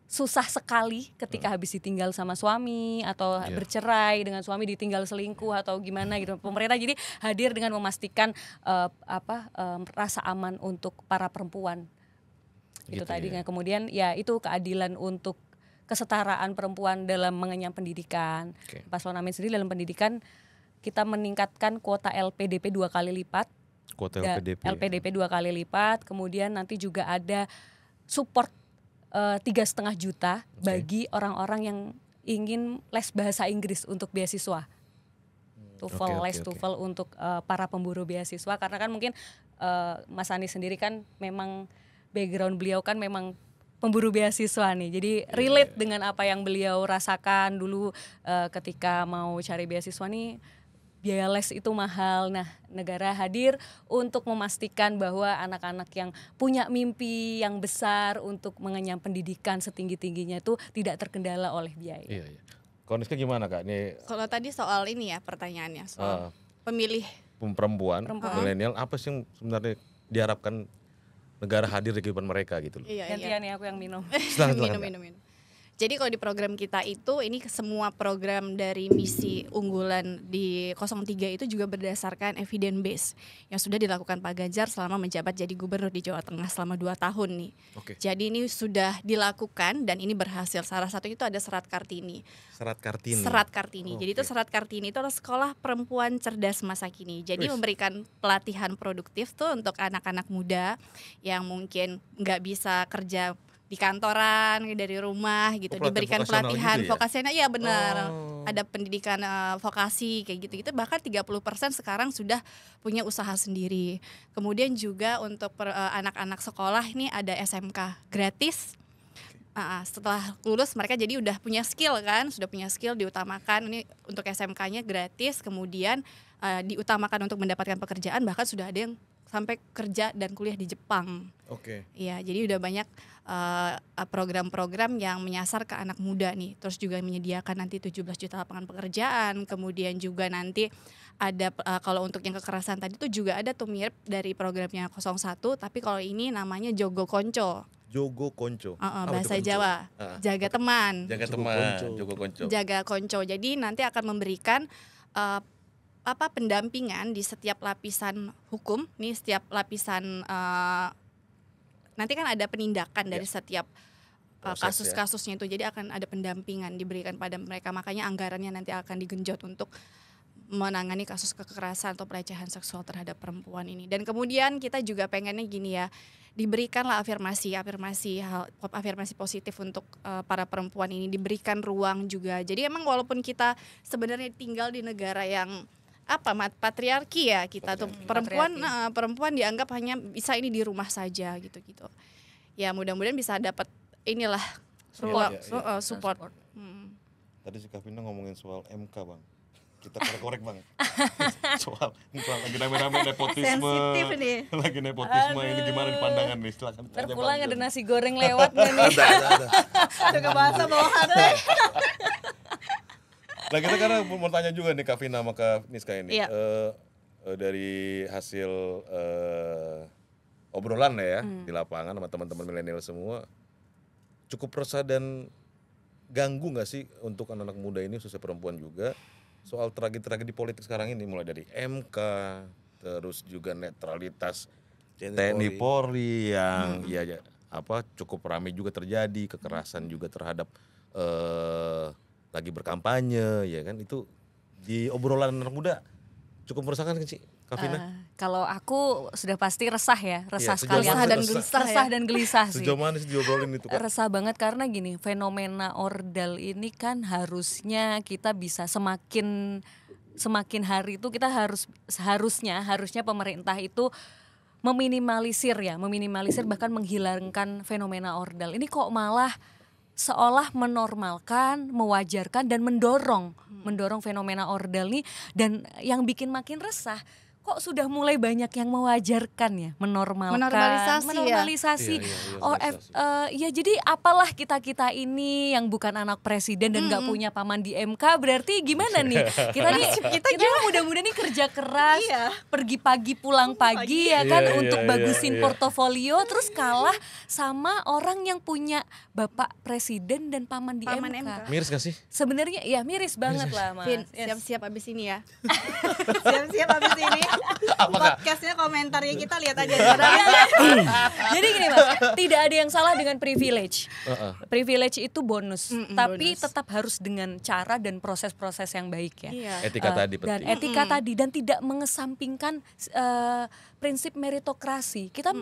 [SPEAKER 1] susah sekali ketika habis ditinggal sama suami atau bercerai dengan suami, ditinggal selingkuh atau gimana gitu. Pemerintah jadi hadir dengan memastikan rasa aman untuk para perempuan. Itu tadi. Kemudian ya itu keadilan untuk kesetaraan perempuan dalam mengenyam pendidikan. Paslon Amin sendiri dalam pendidikan kita meningkatkan kuota LPDP 2 kali lipat. LPDP 2 kali lipat, kemudian nanti juga ada support 3,5 juta bagi orang-orang yang ingin les bahasa Inggris untuk beasiswa. TOEFL untuk para pemburu beasiswa, karena kan mungkin Mas Anies sendiri kan memang background beliau kan memang pemburu beasiswa nih, jadi relate dengan apa yang beliau rasakan dulu ketika mau cari beasiswa nih. Biaya les itu mahal. Nah, negara hadir untuk memastikan bahwa anak-anak yang punya mimpi yang besar untuk mengenyam pendidikan setinggi-tingginya itu tidak terkendala oleh biaya.
[SPEAKER 3] Iya. Kalau Niska gimana Kak?
[SPEAKER 2] Kalau tadi soal ini ya pertanyaannya, soal pemilih
[SPEAKER 3] perempuan. Milenial, apa sih yang sebenarnya diharapkan negara hadir di kehidupan mereka gitu loh.
[SPEAKER 1] Gantian ya aku yang minum.
[SPEAKER 2] minum. Jadi kalau di program kita itu, ini semua program dari misi unggulan di 03 itu juga berdasarkan evidence base yang sudah dilakukan Pak Ganjar selama menjabat jadi gubernur di Jawa Tengah selama 2 tahun nih. Jadi ini sudah dilakukan dan ini berhasil. Salah satu itu ada Serat Kartini. Jadi itu Serat Kartini itu adalah sekolah perempuan cerdas masa kini. Jadi memberikan pelatihan produktif tuh untuk anak-anak muda yang mungkin nggak bisa kerja di kantoran dari rumah gitu, diberikan pelatihan gitu ya? Vokasional, iya benar. Ada pendidikan vokasi kayak gitu-gitu, bahkan 30% sekarang sudah punya usaha sendiri. Kemudian juga untuk anak-anak sekolah ini ada SMK gratis. Setelah lulus mereka jadi udah punya skill kan, diutamakan ini untuk SMK-nya gratis, kemudian diutamakan untuk mendapatkan pekerjaan, bahkan sudah ada yang sampai kerja dan kuliah di Jepang. Iya, jadi udah banyak program-program yang menyasar ke anak muda nih. Terus juga menyediakan nanti 17 juta lapangan pekerjaan. Kemudian juga nanti ada kalau untuk yang kekerasan tadi tuh juga ada tuh mirip dari programnya 01, tapi kalau ini namanya Jogo Konco. Bahasa Jawa. Jaga teman.
[SPEAKER 3] Jogo Konco.
[SPEAKER 2] Jaga Konco. Jadi nanti akan memberikan pendampingan di setiap lapisan hukum. Nih setiap lapisan nanti kan ada penindakan dari setiap kasus-kasusnya itu. Jadi akan ada pendampingan diberikan pada mereka. Makanya anggarannya nanti akan digenjot untuk menangani kasus kekerasan atau pelecehan seksual terhadap perempuan ini. Dan kemudian kita juga pengennya gini ya, diberikanlah afirmasi positif untuk para perempuan ini, diberikan ruang juga. Jadi emang walaupun kita sebenarnya tinggal di negara yang patriarki ya, kita tuh perempuan dianggap hanya bisa ini di rumah saja gitu. Ya mudah-mudahan bisa dapat inilah support.
[SPEAKER 3] Tadi si Kavina ngomongin soal MK bang, kita korek bang. soal lagi rame-rame nepotisme.
[SPEAKER 2] Sensitif nih.
[SPEAKER 3] Lagi nepotisme. Ini gimana di pandangan nih? Silakan.
[SPEAKER 1] Terpulang ada nasi goreng lewat nggak nih?
[SPEAKER 4] Ada.
[SPEAKER 2] Suka bahasa bawahan.
[SPEAKER 3] Nah kita karena mau tanya juga nih Kavina sama Kak Niska ini.
[SPEAKER 2] Iya.
[SPEAKER 3] Dari hasil obrolan ya di lapangan sama teman-teman milenial semua, cukup resah dan ganggu nggak sih untuk anak-anak muda ini, khususnya perempuan juga, soal tragedi politik sekarang ini, mulai dari MK, terus juga netralitas TNI Polri yang cukup ramai juga terjadi, kekerasan juga terhadap lagi berkampanye, ya kan, itu di obrolan anak muda cukup meresahkan kan sih, Kavina?
[SPEAKER 1] Kalau aku sudah pasti resah sekali,
[SPEAKER 2] resah
[SPEAKER 1] dan gelisah sih.
[SPEAKER 3] Sejauh mana sih diobrolin itu Kak?
[SPEAKER 1] Resah banget karena gini, fenomena ordal ini kan harusnya kita bisa semakin hari itu kita harusnya pemerintah itu meminimalisir bahkan menghilangkan fenomena ordal. Ini kok malah seolah menormalkan, mewajarkan dan mendorong fenomena ordal ini. Dan yang bikin makin resah, kok sudah mulai banyak yang mewajarkan ya, menormalisasi. Ya jadi apalah kita ini yang bukan anak presiden dan nggak punya paman di MK, berarti gimana nih kita mudah-mudahan nih kerja keras, pergi pagi pulang pagi ya kan, untuk bagusin portofolio, terus kalah sama orang yang punya bapak presiden dan paman di MK.
[SPEAKER 3] Miris gak sih?
[SPEAKER 1] Sebenarnya ya miris banget lah Mas.
[SPEAKER 2] Vin, siap-siap abis ini ya. Siap-siap abis ini. Podcastnya komentarnya kita lihat aja.
[SPEAKER 1] Jadi gini Mas, tidak ada yang salah dengan privilege. Privilege itu bonus, tapi bonus. Tetap harus dengan cara dan proses-proses yang baik ya.
[SPEAKER 3] Etika tadi penting.
[SPEAKER 1] Dan etika tadi, dan tidak mengesampingkan prinsip meritokrasi. Kita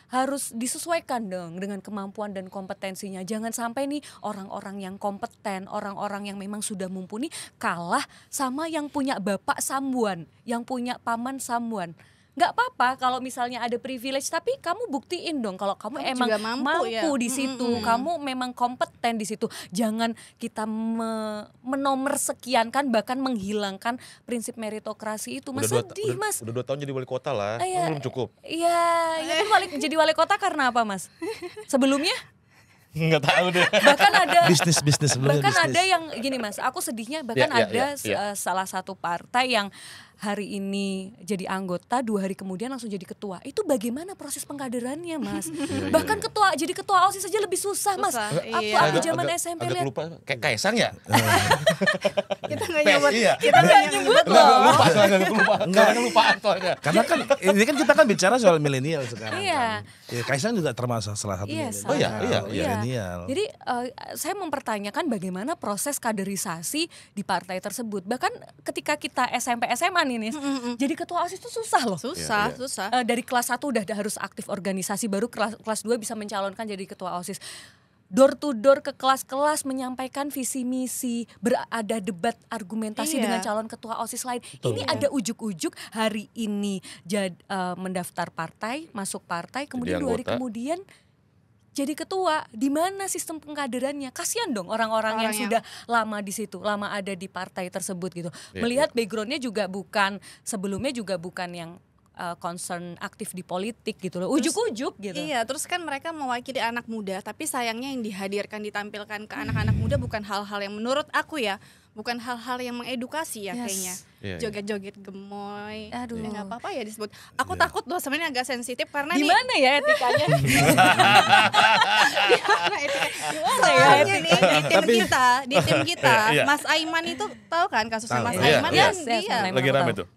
[SPEAKER 1] harus disesuaikan dong dengan kemampuan dan kompetensinya. Jangan sampai nih orang-orang yang kompeten, orang-orang yang memang sudah mumpuni kalah sama yang punya bapak sambuan, yang punya paman sambuan. Nggak apa-apa kalau misalnya ada privilege, tapi kamu buktiin dong kalau kamu emang mampu di situ, kamu memang kompeten di situ. Jangan kita menomor sekiankan, bahkan menghilangkan prinsip meritokrasi itu. Mas sedih Mas.
[SPEAKER 3] Udah 2 tahun jadi wali kota lah, belum cukup.
[SPEAKER 1] Iya, jadi wali kota karena apa Mas? Sebelumnya?
[SPEAKER 3] Nggak tahu deh.
[SPEAKER 1] Bahkan ada
[SPEAKER 4] bisnis
[SPEAKER 1] ada yang gini Mas, aku sedihnya bahkan salah satu partai yang hari ini jadi anggota, 2 hari kemudian langsung jadi ketua. Itu bagaimana proses pengkaderannya Mas? Bahkan jadi ketua OSIS saja lebih susah Mas. Aku zaman SMP lihat.
[SPEAKER 3] Lupa kayak Kaisang ya?
[SPEAKER 2] Kita nggak nyebut.
[SPEAKER 1] Kita nggak nyebut loh.
[SPEAKER 3] Lupa soalnya.
[SPEAKER 4] Karena kan ini kan kita kan bicara soal milenial sekarang.
[SPEAKER 1] Iya.
[SPEAKER 4] Kan. Ya, Kaisang juga termasuk salah satu milenial. Milenial.
[SPEAKER 1] Jadi saya mempertanyakan bagaimana proses kaderisasi di partai tersebut. Bahkan ketika kita SMP SMA ini, jadi ketua OSIS itu susah loh.
[SPEAKER 2] Susah.
[SPEAKER 1] Dari kelas 1 udah harus aktif organisasi, baru kelas 2 bisa mencalonkan jadi ketua OSIS. Door to door ke kelas-kelas menyampaikan visi misi, berada debat argumentasi dengan calon ketua OSIS lain. Ini ada ujuk-ujuk hari ini mendaftar partai, masuk partai, kemudian 2 hari kemudian jadi ketua. Di mana sistem pengkaderannya? Kasihan dong orang-orang yang sudah lama di situ, lama ada di partai tersebut gitu. Melihat backgroundnya juga sebelumnya juga bukan yang concern aktif di politik gitu loh, ujuk-ujuk gitu.
[SPEAKER 2] Iya, terus kan mereka mewakili anak muda, tapi sayangnya yang dihadirkan, ditampilkan ke anak-anak muda bukan hal-hal yang menurut aku ya, bukan hal-hal yang mengedukasi ya kayaknya. Joget-joget gemoy,
[SPEAKER 1] Aduh.
[SPEAKER 2] nggak apa-apa ya disebut. Aku takut loh sebenarnya agak sensitif karena
[SPEAKER 1] Gimana ya etikanya?
[SPEAKER 2] Soalnya nih di tim kita, Mas Aiman itu tahu kan kasusnya Mas Aiman kan dia.
[SPEAKER 3] Lagi rame tuh.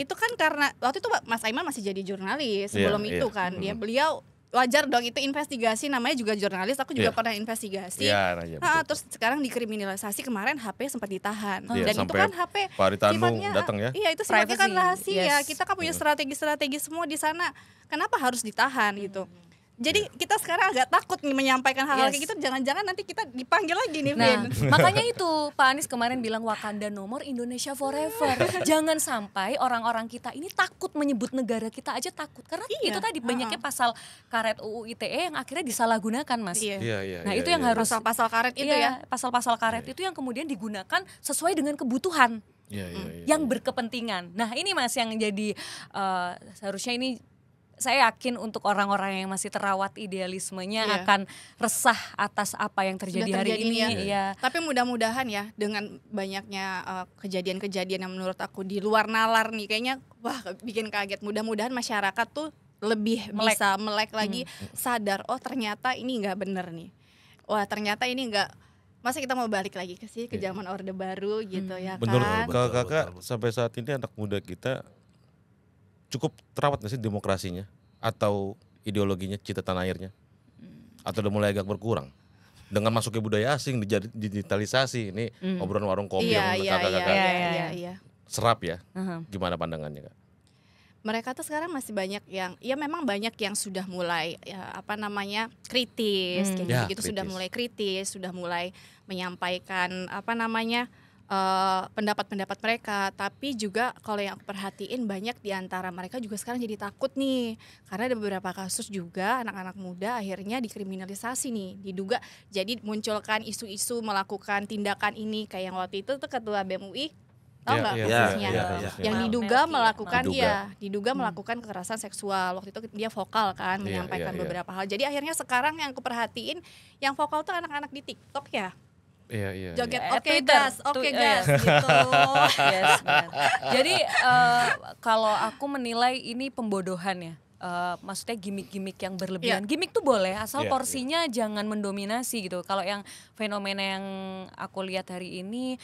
[SPEAKER 2] Itu kan karena waktu itu Mas Aiman masih jadi jurnalis sebelum itu kan beliau wajar dong itu investigasi, namanya juga jurnalis, aku juga pernah investigasi. Terus sekarang dikriminalisasi, kemarin HP sempat ditahan. Dan itu kan HP
[SPEAKER 3] Pak Haritanu
[SPEAKER 2] sifatnya
[SPEAKER 3] datang ya.
[SPEAKER 2] Iya, itu sifatnya kan rahasia. Kita kan punya strategi-strategi semua di sana. Kenapa harus ditahan gitu? Jadi kita sekarang agak takut nih menyampaikan hal-hal kayak gitu, jangan-jangan nanti kita dipanggil lagi nih,
[SPEAKER 1] Nah, makanya itu Pak Anies kemarin bilang Wakanda no more, Indonesia forever. Jangan sampai orang-orang kita ini takut menyebut negara kita aja takut. Karena itu tadi banyaknya pasal karet UU ITE yang akhirnya disalahgunakan, Mas. Nah, itu yang harus
[SPEAKER 2] pasal-pasal karet itu ya.
[SPEAKER 1] Pasal-pasal karet itu yang kemudian digunakan sesuai dengan kebutuhan. Yang berkepentingan. Nah, ini Mas yang jadi seharusnya ini saya yakin untuk orang-orang yang masih terawat idealismenya akan resah atas apa yang terjadi hari ini.
[SPEAKER 2] Tapi mudah-mudahan ya dengan banyaknya kejadian-kejadian yang menurut aku di luar nalar nih kayaknya bikin kaget. Mudah-mudahan masyarakat tuh lebih bisa melek lagi, sadar ternyata ini nggak bener nih. Wah ternyata ini nggak. Masa kita mau balik lagi ke zaman Orde Baru gitu ya kan.
[SPEAKER 3] Menurut kakak sampai saat ini anak muda kita cukup terawat nggak sih demokrasinya atau ideologinya, cita tanah airnya, atau udah mulai agak berkurang dengan masuknya budaya asing, digitalisasi ini obrolan warung kopi yang kakak-kakak serap ya, gimana pandangannya Kak?
[SPEAKER 2] Mereka tuh sekarang masih banyak yang, ya memang banyak yang sudah mulai kritis, kayak gitu sudah mulai kritis, sudah mulai menyampaikan pendapat-pendapat mereka. Tapi juga kalau yang aku perhatiin banyak di antara mereka juga sekarang jadi takut nih, karena ada beberapa kasus juga anak-anak muda akhirnya dikriminalisasi nih, diduga jadi munculkan isu-isu melakukan tindakan ini kayak yang waktu itu tuh ketua BEM UI tahu nggak kasusnya yang diduga melakukan melakukan kekerasan seksual. Waktu itu dia vokal kan menyampaikan beberapa hal. Jadi akhirnya sekarang yang aku perhatiin yang vokal tuh anak-anak di TikTok ya. Joget oke gas gitu.
[SPEAKER 1] Jadi kalau aku menilai ini pembodohan ya. Maksudnya gimmick-gimmick yang berlebihan. Gimmick tuh boleh asal porsinya jangan mendominasi gitu. Kalau yang fenomena yang aku lihat hari ini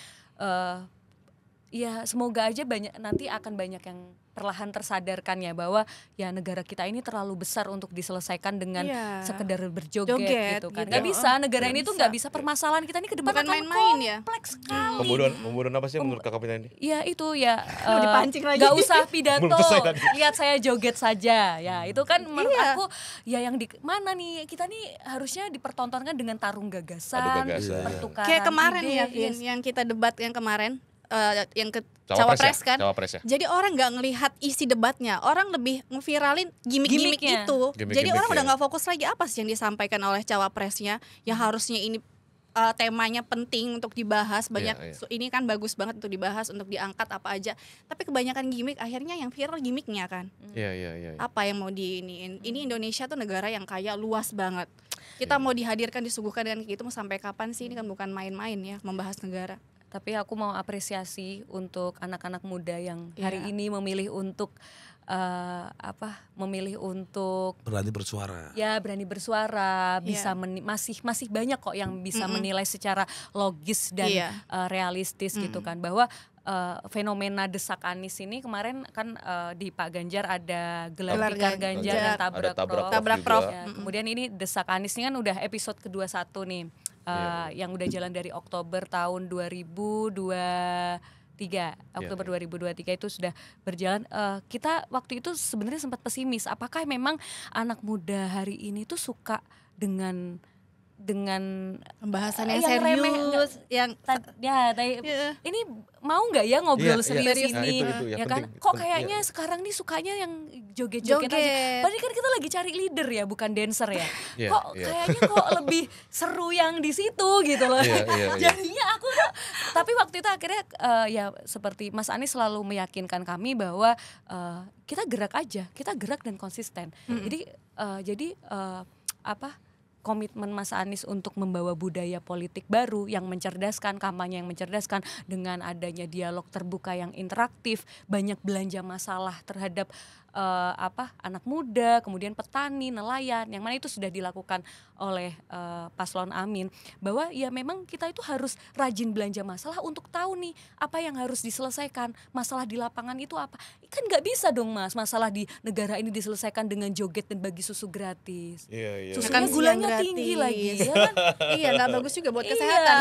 [SPEAKER 1] ya semoga aja nanti akan banyak yang perlahan tersadarkan ya bahwa ya negara kita ini terlalu besar untuk diselesaikan dengan sekedar berjoget gitu kan. Nggak bisa, negara ini tuh nggak bisa, permasalahan kita ini ke depan akan kompleks sekali.
[SPEAKER 3] Pembodohan apa sih menurut Kakak ini?
[SPEAKER 1] Ya itu ya
[SPEAKER 2] nggak
[SPEAKER 1] usah pidato, lihat saya joget saja ya. Itu kan menurut aku ya yang di mana nih, kita nih harusnya dipertontonkan dengan tarung gagasan, pertukaran
[SPEAKER 2] kayak kemarin
[SPEAKER 1] ide,
[SPEAKER 2] ya yang kita debat yang kemarin yang ke Cawapres kan. Jadi orang nggak ngelihat isi debatnya, orang lebih ngeviralin gimmick itu. Jadi orang udah nggak fokus lagi apa sih yang disampaikan oleh Cawapresnya, yang harusnya ini temanya penting untuk dibahas, banyak ini kan bagus banget untuk dibahas, untuk diangkat apa aja. Tapi kebanyakan gimmick, akhirnya yang viral gimmicknya kan. Apa yang mau diiniin? Ini Indonesia tuh negara yang kaya, luas banget. Kita mau dihadirkan, disuguhkan dengan gitu mau sampai kapan sih? Ini kan bukan main-main ya membahas negara.
[SPEAKER 1] Tapi aku mau apresiasi untuk anak-anak muda yang hari ini memilih untuk
[SPEAKER 4] berani bersuara.
[SPEAKER 1] Ya, berani bersuara, bisa masih banyak kok yang bisa menilai secara logis dan realistis gitu kan, bahwa fenomena desak Anies ini kemarin kan di Pak Ganjar ada gelar tikar Ganjar dan tabrak Prof. Ya, kemudian ini desak Anies ini kan udah episode ke-21 nih. Yang udah jalan dari Oktober tahun 2023 itu sudah berjalan. Kita waktu itu sebenarnya sempat pesimis, apakah memang anak muda hari ini tuh suka dengan
[SPEAKER 2] pembahasan yang serius,
[SPEAKER 1] ini mau nggak ya ngobrol serius ini, ya kan? Kok kayaknya sekarang nih sukanya yang joget-joget aja. Padahal kan kita lagi cari leader ya, bukan dancer ya. Kok kayaknya lebih seru yang di situ gitu loh. Jadinya aku, tapi waktu itu akhirnya ya seperti Mas Anies selalu meyakinkan kami bahwa kita gerak aja, kita gerak dan konsisten. Jadi komitmen Mas Anies untuk membawa budaya politik baru yang mencerdaskan, kampanye yang mencerdaskan dengan adanya dialog terbuka yang interaktif, banyak belanja masalah terhadap anak muda, kemudian petani, nelayan, yang mana itu sudah dilakukan oleh Paslon Amin, bahwa ya memang kita itu harus rajin belanja masalah untuk tahu nih apa yang harus diselesaikan, masalah di lapangan itu apa. Kan nggak bisa dong Mas, masalah di negara ini diselesaikan dengan joget dan bagi susu gratis. Susunya
[SPEAKER 2] kan
[SPEAKER 1] gulanya tinggi lagi, ya kan?
[SPEAKER 2] Iya, nggak bagus juga buat kesehatan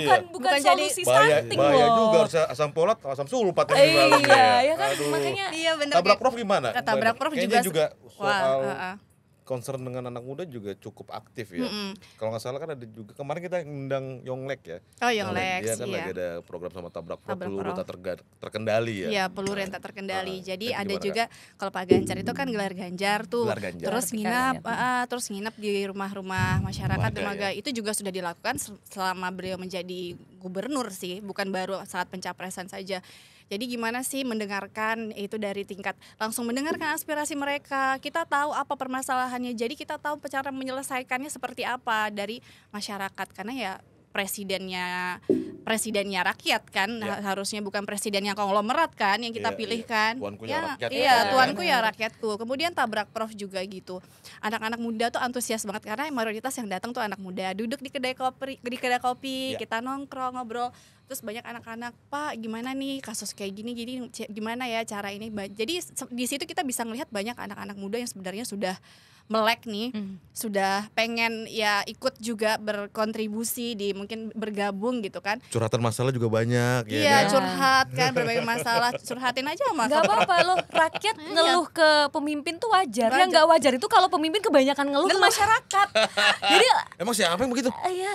[SPEAKER 2] kan.
[SPEAKER 1] Bukan solusi stunting loh.
[SPEAKER 3] Bahaya juga harus asam folat, asam sulfat yang
[SPEAKER 1] Iya, ya kan. Makanya
[SPEAKER 2] bener.
[SPEAKER 3] Tabrak Prof gimana?
[SPEAKER 2] Tabrak Prof
[SPEAKER 3] juga soal
[SPEAKER 2] wah,
[SPEAKER 3] concern dengan anak muda juga cukup aktif ya. Kalau nggak salah kan ada juga kemarin kita ngundang Yonglek ya.
[SPEAKER 2] Oh, Yonglek,
[SPEAKER 3] dia kan lagi ada program sama Tabrak Prof, peluru tak terkendali ya.
[SPEAKER 2] Iya, peluru yang tak terkendali. Jadi ada juga kalau Pak Ganjar itu kan gelar Ganjar tuh. Terus nginap di rumah-rumah masyarakat dermaga. Itu juga sudah dilakukan selama beliau menjadi gubernur sih, bukan baru saat pencapresan saja. Jadi gimana sih mendengarkan itu dari tingkat langsung mendengarkan aspirasi mereka. Kita tahu apa permasalahannya. Jadi kita tahu cara menyelesaikannya seperti apa dari masyarakat, karena ya presidennya rakyat kan, harusnya bukan presiden yang konglomerat kan yang kita pilih kan.
[SPEAKER 3] Tuanku ya rakyat.
[SPEAKER 2] Iya, tuanku ya rakyatku. Kemudian Tabrak Prof juga gitu. Anak-anak muda tuh antusias banget karena mayoritas yang datang tuh anak muda. Duduk di kedai kopi, kita nongkrong, ngobrol. Terus banyak anak-anak, Pak gimana nih kasus kayak gini, gimana ya cara ini. Jadi di situ kita bisa melihat banyak anak-anak muda yang sebenarnya sudah melek nih, sudah pengen ya ikut juga berkontribusi di mungkin bergabung gitu kan.
[SPEAKER 3] Curhatan masalah juga banyak ya.
[SPEAKER 2] Iya, curhat kan berbagai masalah, curhatin aja sama.
[SPEAKER 1] Gak apa-apa loh, rakyat ngeluh ke pemimpin tuh wajar. Yang gak wajar itu kalau pemimpin kebanyakan ngeluh ke masyarakat. Jadi
[SPEAKER 3] emang siapa yang begitu?
[SPEAKER 1] Iya.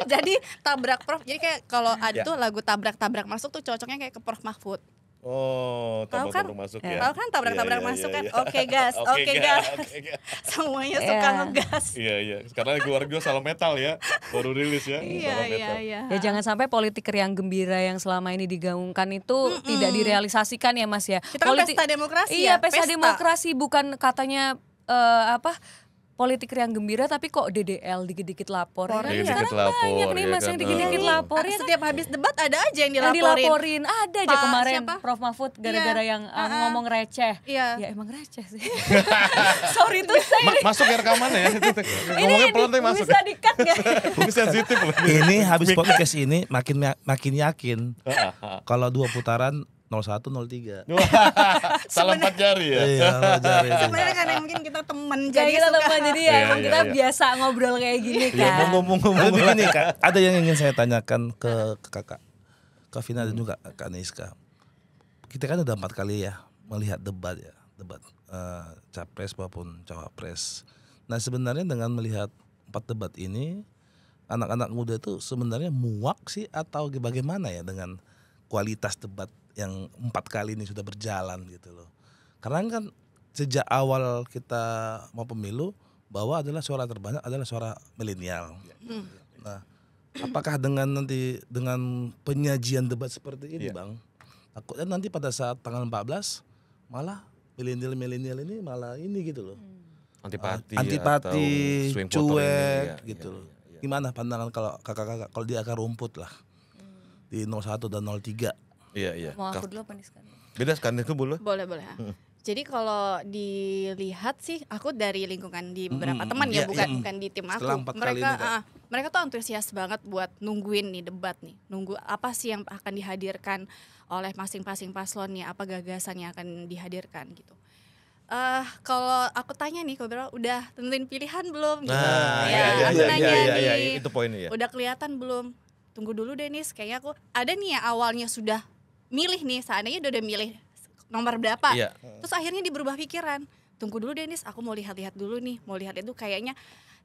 [SPEAKER 2] Jadi Tabrak Prof, jadi kayak kalau ada tuh lagu tabrak-tabrak masuk tuh cocoknya kayak ke Prof Mahfud.
[SPEAKER 3] Oh, tabrak masuk ya.
[SPEAKER 2] Tahu kan tabrak-tabrak masuk kan? Oke gas. Semuanya suka ngegas.
[SPEAKER 3] Iya. Karena keluar juga Salam Metal ya, baru rilis ya.
[SPEAKER 2] Iya.
[SPEAKER 1] Ya jangan sampai politik riang gembira yang selama ini digaungkan itu tidak direalisasikan ya Mas ya.
[SPEAKER 2] Kita kan pesta demokrasi.
[SPEAKER 1] Iya, pesta demokrasi, bukan katanya politik riang gembira tapi kok DDL dikit-dikit lapor.
[SPEAKER 3] Dikit-dikit
[SPEAKER 1] Sekarang
[SPEAKER 3] lapor,
[SPEAKER 1] banyak nih Mas yang dikit-dikit lapor.
[SPEAKER 2] Setiap habis debat ada aja yang
[SPEAKER 1] dilaporin. Ada aja kemarin
[SPEAKER 2] siapa?
[SPEAKER 1] Prof Mahfud gara-gara yang ngomong receh.
[SPEAKER 2] Iya.
[SPEAKER 1] Ya emang receh sih. Sorry tuh saya.
[SPEAKER 3] Masuk ya rekamannya ya. Ngomongnya pelan tapi masuk.
[SPEAKER 1] Bisa di-cut gak?
[SPEAKER 3] Lebih sensitif loh.
[SPEAKER 4] Ini habis podcast ini makin yakin kalau 2 putaran 01, 03.
[SPEAKER 3] Salam 4 jari ya.
[SPEAKER 4] Iya, 4 jari.
[SPEAKER 2] Sebenarnya kan mungkin kita temen
[SPEAKER 1] Jadi kita
[SPEAKER 2] suka.
[SPEAKER 1] teman jadi ya emang kita biasa ngobrol kayak gini kan.
[SPEAKER 3] Ngomong-ngomong
[SPEAKER 4] Begini Kak, ada yang ingin saya tanyakan ke Kakak, ke Vina dan juga Kak Niska. Kita kan udah 4 kali ya melihat debat capres maupun cawapres. Nah sebenarnya dengan melihat 4 debat ini, anak-anak muda itu sebenarnya muak sih atau bagaimana ya dengan kualitas debat yang 4 kali ini sudah berjalan gitu loh. Karena kan sejak awal kita mau pemilu bahwa adalah suara terbanyak adalah suara milenial. Nah, apakah dengan penyajian debat seperti ini Bang, takutnya nanti pada saat tanggal 14 malah milenial ini malah ini gitu loh. Antipati cuek gitu loh. Gimana pandangan kalau kakak-kakak kalau di akar rumput lah di 01 dan 03?
[SPEAKER 3] Iya.
[SPEAKER 1] Mau aku dulu apa nih sekarang?
[SPEAKER 3] Beda sekarang itu boleh?
[SPEAKER 2] Boleh. Jadi kalau dilihat sih, aku dari lingkungan di beberapa teman ya, bukan di tim aku. Mereka tuh antusias banget buat nungguin nih debat nih, nunggu apa sih yang akan dihadirkan oleh masing-masing paslon nih, apa gagasan yang akan dihadirkan gitu. Kalau aku tanya nih, udah tentuin pilihan belum? Gitu. Aku nanya nih,
[SPEAKER 3] itu poinnya ya.
[SPEAKER 2] Udah kelihatan belum? Tunggu dulu deh nis, kayaknya aku ada nih yang awalnya sudah milih nih, seandainya udah milih nomor berapa, terus akhirnya dia berubah pikiran, tunggu dulu deh nis, aku mau lihat-lihat dulu nih, mau lihat itu kayaknya.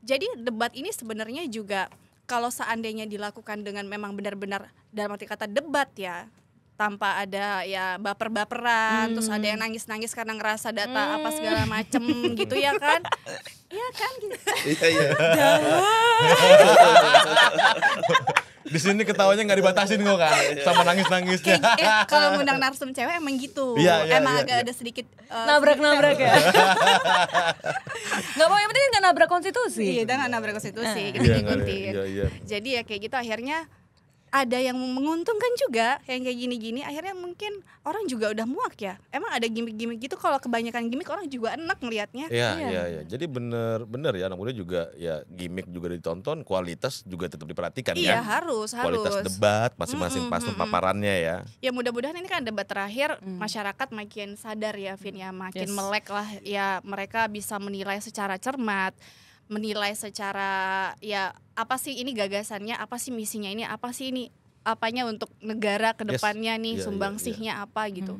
[SPEAKER 2] Jadi debat ini sebenarnya juga kalau seandainya dilakukan dengan memang benar-benar dalam arti kata debat ya, tanpa ada ya baper-baperan, terus ada yang nangis-nangis karena ngerasa data apa segala macem gitu ya kan. Iya kan gitu.
[SPEAKER 4] Iya.
[SPEAKER 3] Di sini ketawanya nggak dibatasin kok kan, sama nangis-nangisnya.
[SPEAKER 2] Kalau ngundang narsum cewek emang gitu. Emang agak ada sedikit
[SPEAKER 1] nabrak-nabrak ya. Nggak mau, yang penting nggak nabrak konstitusi.
[SPEAKER 2] Iya, nggak nabrak konstitusi. Kita ngikutin. Jadi ya kayak gitu akhirnya ada yang menguntungkan juga, yang kayak gini-gini akhirnya mungkin orang juga udah muak ya. Emang ada gimmick-gimmick gitu, kalau kebanyakan gimmick orang juga enak ngelihatnya.
[SPEAKER 3] Iya. Jadi bener ya, anak muda juga ya gimmick juga ditonton, kualitas juga tetap diperhatikan
[SPEAKER 2] Iya,
[SPEAKER 3] kan.
[SPEAKER 2] harus.
[SPEAKER 3] Kualitas debat masing-masing paparannya ya.
[SPEAKER 2] Ya mudah-mudahan ini kan debat terakhir masyarakat makin sadar ya, Vin ya, makin melek lah ya, mereka bisa menilai secara cermat, menilai secara ya apa sih ini gagasannya, apa sih misinya ini, apa sih ini apanya untuk negara ke depannya nih, sumbangsihnya apa gitu.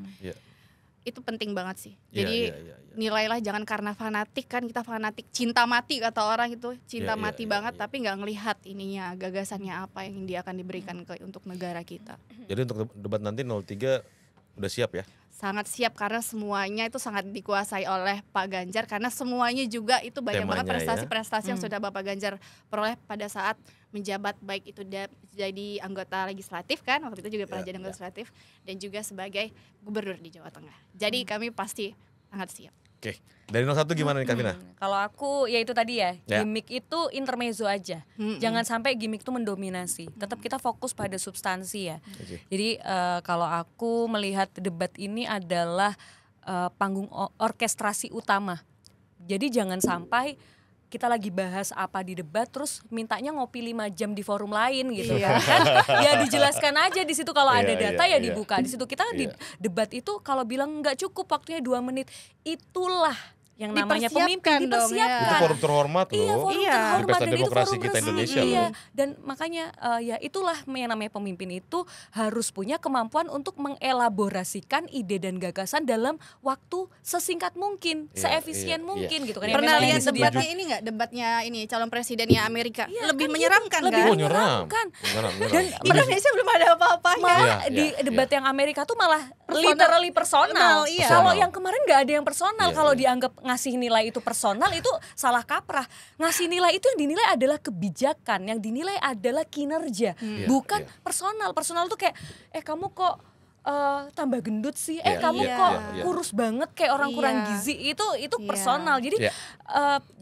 [SPEAKER 2] Itu penting banget sih. Jadi nilailah, jangan karena fanatik, kan kita fanatik cinta mati kata orang itu, cinta mati banget tapi nggak ngelihat ininya, gagasannya apa yang dia akan diberikan untuk negara kita.
[SPEAKER 3] Jadi untuk debat nanti 03 udah siap ya?
[SPEAKER 2] Sangat siap, karena semuanya itu sangat dikuasai oleh Pak Ganjar, karena semuanya juga itu banyak banget prestasi-prestasi yang sudah Bapak Ganjar peroleh pada saat menjabat, baik itu jadi anggota legislatif kan, waktu itu juga pernah jadi anggota legislatif, dan juga sebagai gubernur di Jawa Tengah. Jadi kami pasti sangat siap.
[SPEAKER 3] Oke, dari 01 gimana nih Kavina?
[SPEAKER 1] Kalau aku ya itu tadi ya, gimmick itu intermezzo aja. Jangan sampai gimmick itu mendominasi. Tetap kita fokus pada substansi ya. Jadi kalau aku melihat debat ini adalah panggung orkestrasi utama. Jadi jangan sampai kita lagi bahas apa di debat terus mintanya ngopi 5 jam di forum lain gitu kan. Ya dijelaskan aja di situ, kalau ada data ya dibuka. Di situ kita di debat itu kalau bilang nggak cukup waktunya 2 menit, itulah yang namanya pemimpin dipersiapkan.
[SPEAKER 3] Itu forum terhormat loh.
[SPEAKER 1] Iya, forum terhormat,
[SPEAKER 3] di pesta
[SPEAKER 1] dan
[SPEAKER 3] demokrasi
[SPEAKER 1] itu forum
[SPEAKER 3] kita
[SPEAKER 1] resmi.
[SPEAKER 3] Indonesia
[SPEAKER 1] Iya.
[SPEAKER 3] loh.
[SPEAKER 1] Dan makanya ya itulah yang namanya pemimpin itu harus punya kemampuan untuk mengelaborasikan ide dan gagasan dalam waktu sesingkat mungkin, seefisien mungkin gitu kan.
[SPEAKER 2] Pernah lihat debatnya ini nggak? Debatnya ini calon presidennya Amerika, lebih
[SPEAKER 1] kan
[SPEAKER 2] menyeramkan
[SPEAKER 1] lebih
[SPEAKER 2] kan?
[SPEAKER 1] menyeramkan. Dan
[SPEAKER 2] Indonesia belum ada apa-apanya.
[SPEAKER 1] Malah di debat yang Amerika tuh malah literally personal. Kalau yang kemarin nggak ada yang personal. Kalau dianggap ngasih nilai itu personal, itu salah kaprah. Ngasih nilai itu yang dinilai adalah kebijakan, yang dinilai adalah kinerja, bukan personal. Personal tuh kayak kamu kok tambah gendut sih, kamu kok kurus banget kayak orang kurang gizi, itu personal. Jadi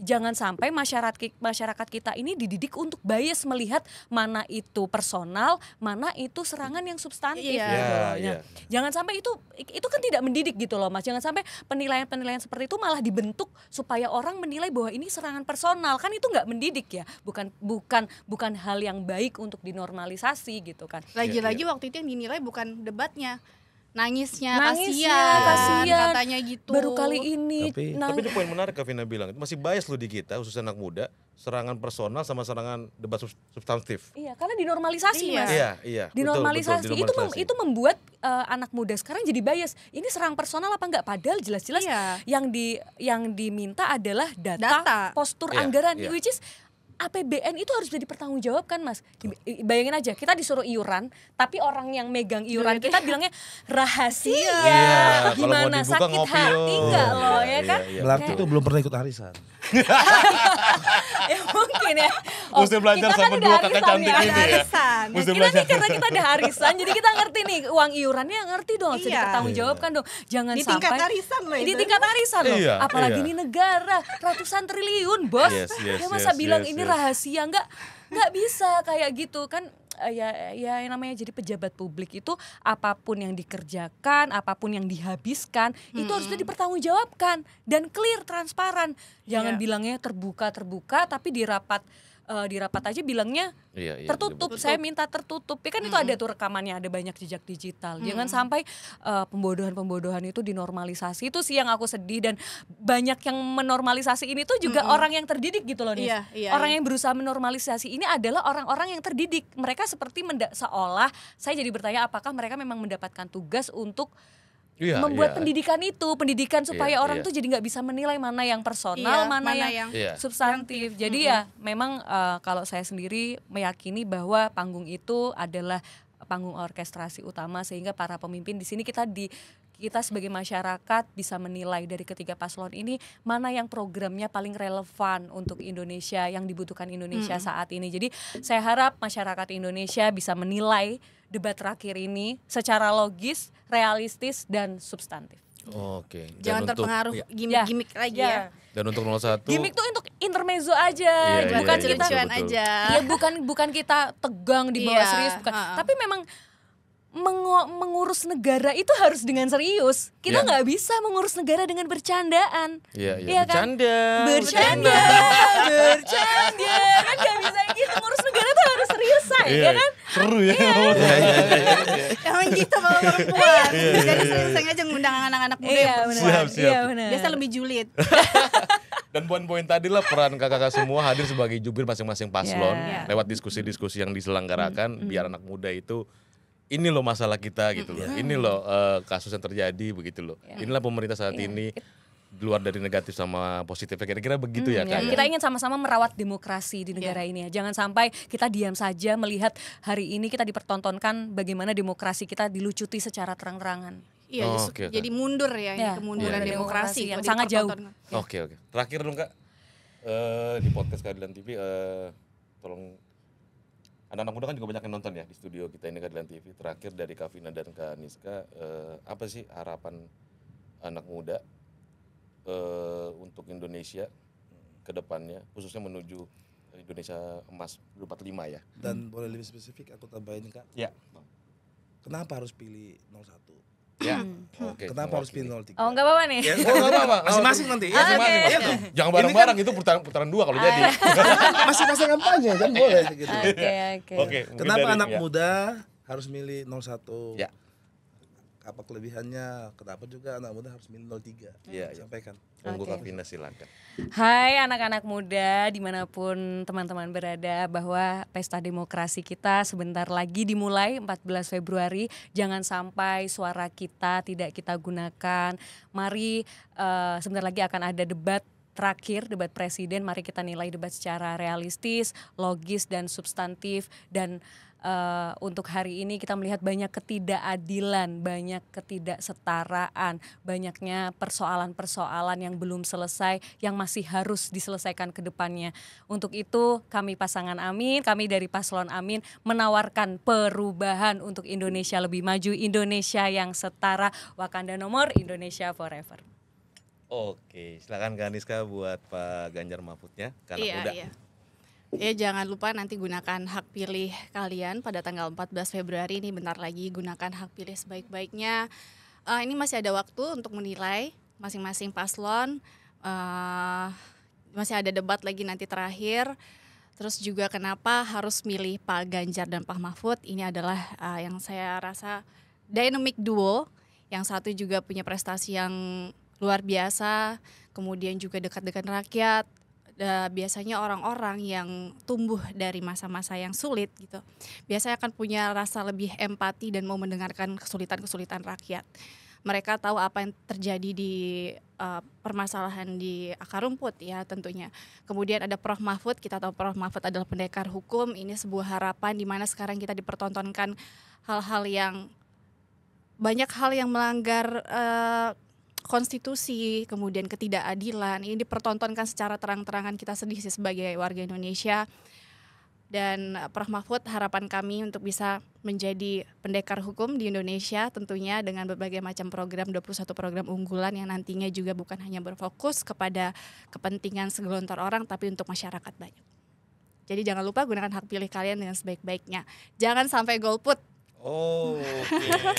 [SPEAKER 1] jangan sampai masyarakat kita ini dididik untuk bias melihat mana itu personal, mana itu serangan yang substantif. Jangan sampai itu kan tidak mendidik gitu loh Mas. Jangan sampai penilaian seperti itu malah dibentuk supaya orang menilai bahwa ini serangan personal, kan itu nggak mendidik ya, bukan hal yang baik untuk dinormalisasi gitu kan.
[SPEAKER 2] Lagi-lagi waktu itu yang dinilai bukan debatnya, nangisnya kasihan katanya gitu.
[SPEAKER 1] Baru kali ini.
[SPEAKER 3] Tapi ini poin menarik Kavina bilang, itu masih bias loh di kita, khususnya anak muda, serangan personal sama serangan debat substantif.
[SPEAKER 1] Iya, karena dinormalisasi Mas.
[SPEAKER 3] Iya.
[SPEAKER 1] Dinormalisasi. Itu membuat anak muda sekarang jadi bias. Ini serang personal apa enggak? Padahal jelas-jelas yang diminta adalah data. Postur anggaran, which is APBN itu harus jadi pertanggungjawabkan Mas. Bayangin aja, kita disuruh iuran, tapi orang yang megang iuran kita bilangnya rahasia. Gimana, sakit hati enggak loh ya kan?
[SPEAKER 4] Berarti tuh belum pernah ikut arisan.
[SPEAKER 1] Ya mungkin ya.
[SPEAKER 3] Mesti belajar sama dua kakak cantik ini ya.
[SPEAKER 1] Kita nih karena kita ada arisan, jadi kita ngerti nih uang iurannya, ngerti dong, harus dipertanggungjawabkan dong. Jangan
[SPEAKER 2] di
[SPEAKER 1] sampai
[SPEAKER 2] tingkat arisan loh itu.
[SPEAKER 1] Di tingkat arisan loh. Apalagi ini negara ratusan triliun, Bos. Ya masa bilang ini rahasia, nggak bisa kayak gitu kan. Ya yang namanya jadi pejabat publik itu apapun yang dikerjakan, apapun yang dihabiskan itu harusnya dipertanggungjawabkan dan clear, transparan. Jangan bilangnya terbuka tapi di rapat aja bilangnya tertutup. Saya minta tertutup. Ya kan itu ada tuh rekamannya, ada banyak jejak digital. Jangan sampai pembodohan itu dinormalisasi. Itu sih yang aku sedih, dan banyak yang menormalisasi ini tuh juga orang yang terdidik gitu loh nih. Orang yang berusaha menormalisasi ini adalah orang-orang yang terdidik. Mereka seperti seolah, saya jadi bertanya, apakah mereka memang mendapatkan tugas untuk membuat pendidikan supaya orang tuh jadi nggak bisa menilai mana yang personal, mana yang substantif. Jadi ya memang kalau saya sendiri meyakini bahwa panggung itu adalah panggung orkestrasi utama, sehingga para pemimpin di sini kita kita sebagai masyarakat bisa menilai dari ketiga paslon ini mana yang programnya paling relevan untuk Indonesia, yang dibutuhkan Indonesia saat ini. Jadi saya harap masyarakat Indonesia bisa menilai debat terakhir ini secara logis, realistis, dan substantif.
[SPEAKER 3] Oke.
[SPEAKER 2] Jangan terpengaruh gimmick-gimmick lagi ya.
[SPEAKER 3] Dan untuk 01
[SPEAKER 1] gimmick tuh untuk intermezzo aja, bukan kita
[SPEAKER 2] lucuan aja.
[SPEAKER 1] Ya bukan kita tegang di bawah serius, bukan. Tapi memang mengurus negara itu harus dengan serius. Kita nggak bisa mengurus negara dengan bercandaan.
[SPEAKER 3] Iya
[SPEAKER 1] kan?
[SPEAKER 3] Bercanda.
[SPEAKER 1] Kan nggak bisa gitu. Ngurus negara tuh harus serius, ya kan?
[SPEAKER 3] Seru ya.
[SPEAKER 2] Emang gitu kalau perempuan. Jadi sering aja ngundang anak-anak muda yang perempuan.
[SPEAKER 3] Siap.
[SPEAKER 2] Biasa lebih julid.
[SPEAKER 3] Dan poin-poin tadi lah peran kakak-kakak semua hadir sebagai jubir masing-masing paslon lewat diskusi-diskusi yang diselenggarakan biar anak muda itu ini loh masalah kita gitu loh. Ini loh kasus yang terjadi begitu loh. Inilah pemerintah saat ini di luar dari negatif sama positifnya, kira-kira begitu ya Kak.
[SPEAKER 1] Kita ingin sama-sama merawat demokrasi di negara ini ya. Jangan sampai kita diam saja melihat hari ini kita dipertontonkan bagaimana demokrasi kita dilucuti secara terang-terangan.
[SPEAKER 2] Iya, jadi mundur ya, ini kemunduran demokrasi
[SPEAKER 1] yang sangat jauh.
[SPEAKER 3] Oke. Terakhir dong Kak, di podcast Keadilan TV, tolong anak-anak muda kan juga banyak yang nonton ya di studio kita ini Keadilan TV. Terakhir dari Kak Vina dan Kak Niska, apa sih harapan anak muda untuk Indonesia ke depannya, khususnya menuju Indonesia Emas 2045 ya?
[SPEAKER 4] Dan boleh lebih spesifik aku tambahin Kak?
[SPEAKER 3] Ya.
[SPEAKER 4] Kenapa harus pilih 01?
[SPEAKER 3] Ya. Oke.
[SPEAKER 4] Kenapa harus pilih 03?
[SPEAKER 1] Oh, enggak apa-apa nih.
[SPEAKER 4] Ya, enggak apa-apa. Masing-masing nanti.
[SPEAKER 3] Jangan bareng-bareng, itu putaran 2 kalau jadi.
[SPEAKER 4] Masih masa kampanye kan boleh gitu.
[SPEAKER 1] Oke.
[SPEAKER 4] Kenapa anak muda harus milih 01?
[SPEAKER 3] Ya.
[SPEAKER 4] Apa kelebihannya? Kenapa juga anak muda harus milih 03?
[SPEAKER 3] Iya.
[SPEAKER 4] Sampaikan.
[SPEAKER 3] Monggo Kak Vina silakan.
[SPEAKER 1] Hai anak-anak muda dimanapun teman-teman berada, bahwa pesta demokrasi kita sebentar lagi dimulai 14 Februari. Jangan sampai suara kita tidak kita gunakan. Mari sebentar lagi akan ada debat terakhir, debat presiden. Mari kita nilai debat secara realistis, logis, dan substantif. Dan untuk hari ini kita melihat banyak ketidakadilan, banyak ketidaksetaraan, banyaknya persoalan-persoalan yang belum selesai, yang masih harus diselesaikan ke depannya. Untuk itu kami pasangan Amin, kami dari Paslon Amin menawarkan perubahan untuk Indonesia lebih maju, Indonesia yang setara, Wakanda Nomor, Indonesia Forever.
[SPEAKER 3] Oke, silakan Kak Niska buat Pak Ganjar Mahfudnya, anak muda.
[SPEAKER 2] Iya. Ya jangan lupa nanti gunakan hak pilih kalian pada tanggal 14 Februari ini, bentar lagi. Gunakan hak pilih sebaik-baiknya. Ini masih ada waktu untuk menilai masing-masing paslon. Masih ada debat lagi nanti terakhir. Terus juga kenapa harus milih Pak Ganjar dan Pak Mahfud. Ini adalah yang saya rasa dynamic duo. Yang satu juga punya prestasi yang luar biasa. Kemudian juga dekat dengan rakyat. Biasanya orang-orang yang tumbuh dari masa-masa yang sulit gitu, biasanya akan punya rasa lebih empati dan mau mendengarkan kesulitan-kesulitan rakyat. Mereka tahu apa yang terjadi di permasalahan di akar rumput ya tentunya. Kemudian ada Prof Mahfud, kita tahu Prof Mahfud adalah pendekar hukum. Ini sebuah harapan di mana sekarang kita dipertontonkan hal-hal yang banyak hal yang melanggar konstitusi, kemudian ketidakadilan. Ini dipertontonkan secara terang-terangan, kita sedih sih sebagai warga Indonesia. Dan Prof Mahfud, harapan kami untuk bisa menjadi pendekar hukum di Indonesia tentunya dengan berbagai macam program, 21 program unggulan yang nantinya juga bukan hanya berfokus kepada kepentingan segelintir orang tapi untuk masyarakat banyak. Jadi jangan lupa gunakan hak pilih kalian dengan sebaik-baiknya. Jangan sampai golput.
[SPEAKER 3] Oke,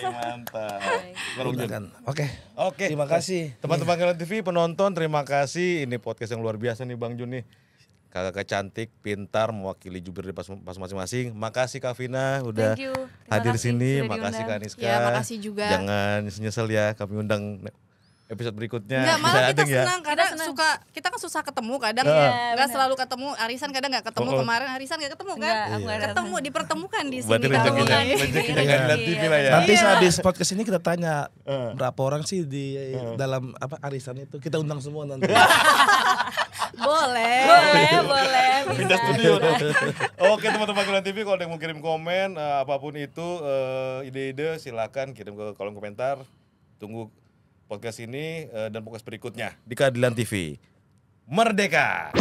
[SPEAKER 3] mantap.
[SPEAKER 4] Oke. Terima kasih.
[SPEAKER 3] Teman-teman Keadilan TV, penonton, terima kasih. Ini podcast yang luar biasa nih Bang Jun nih. Kakak cantik, pintar, mewakili jubir di pas masing-masing. Makasih Kak Vina udah hadir di sini. Makasih Kak Niska.
[SPEAKER 2] Ya, makasih juga.
[SPEAKER 3] Jangan nyesel ya, kami undang episode berikutnya.
[SPEAKER 2] Enggak, malah kita senang
[SPEAKER 3] ya.
[SPEAKER 2] karena kita kan susah ketemu kadang enggak selalu ketemu. Arisan kadang enggak ketemu. Kemarin Arisan enggak ketemu kan? Ketemu, dipertemukan di sini.
[SPEAKER 3] Berarti rezekinya Keadilan TV lah ya.
[SPEAKER 4] Nanti sehabis podcast ini kita tanya berapa orang sih di dalam arisan itu. Kita undang semua nanti.
[SPEAKER 2] Boleh.
[SPEAKER 3] Pindah studio. Oke teman-teman Keadilan TV, kalau ada yang mau kirim komen apapun itu, ide-ide silakan kirim ke kolom komentar. Tunggu podcast ini dan podcast berikutnya di Keadilan TV. Merdeka!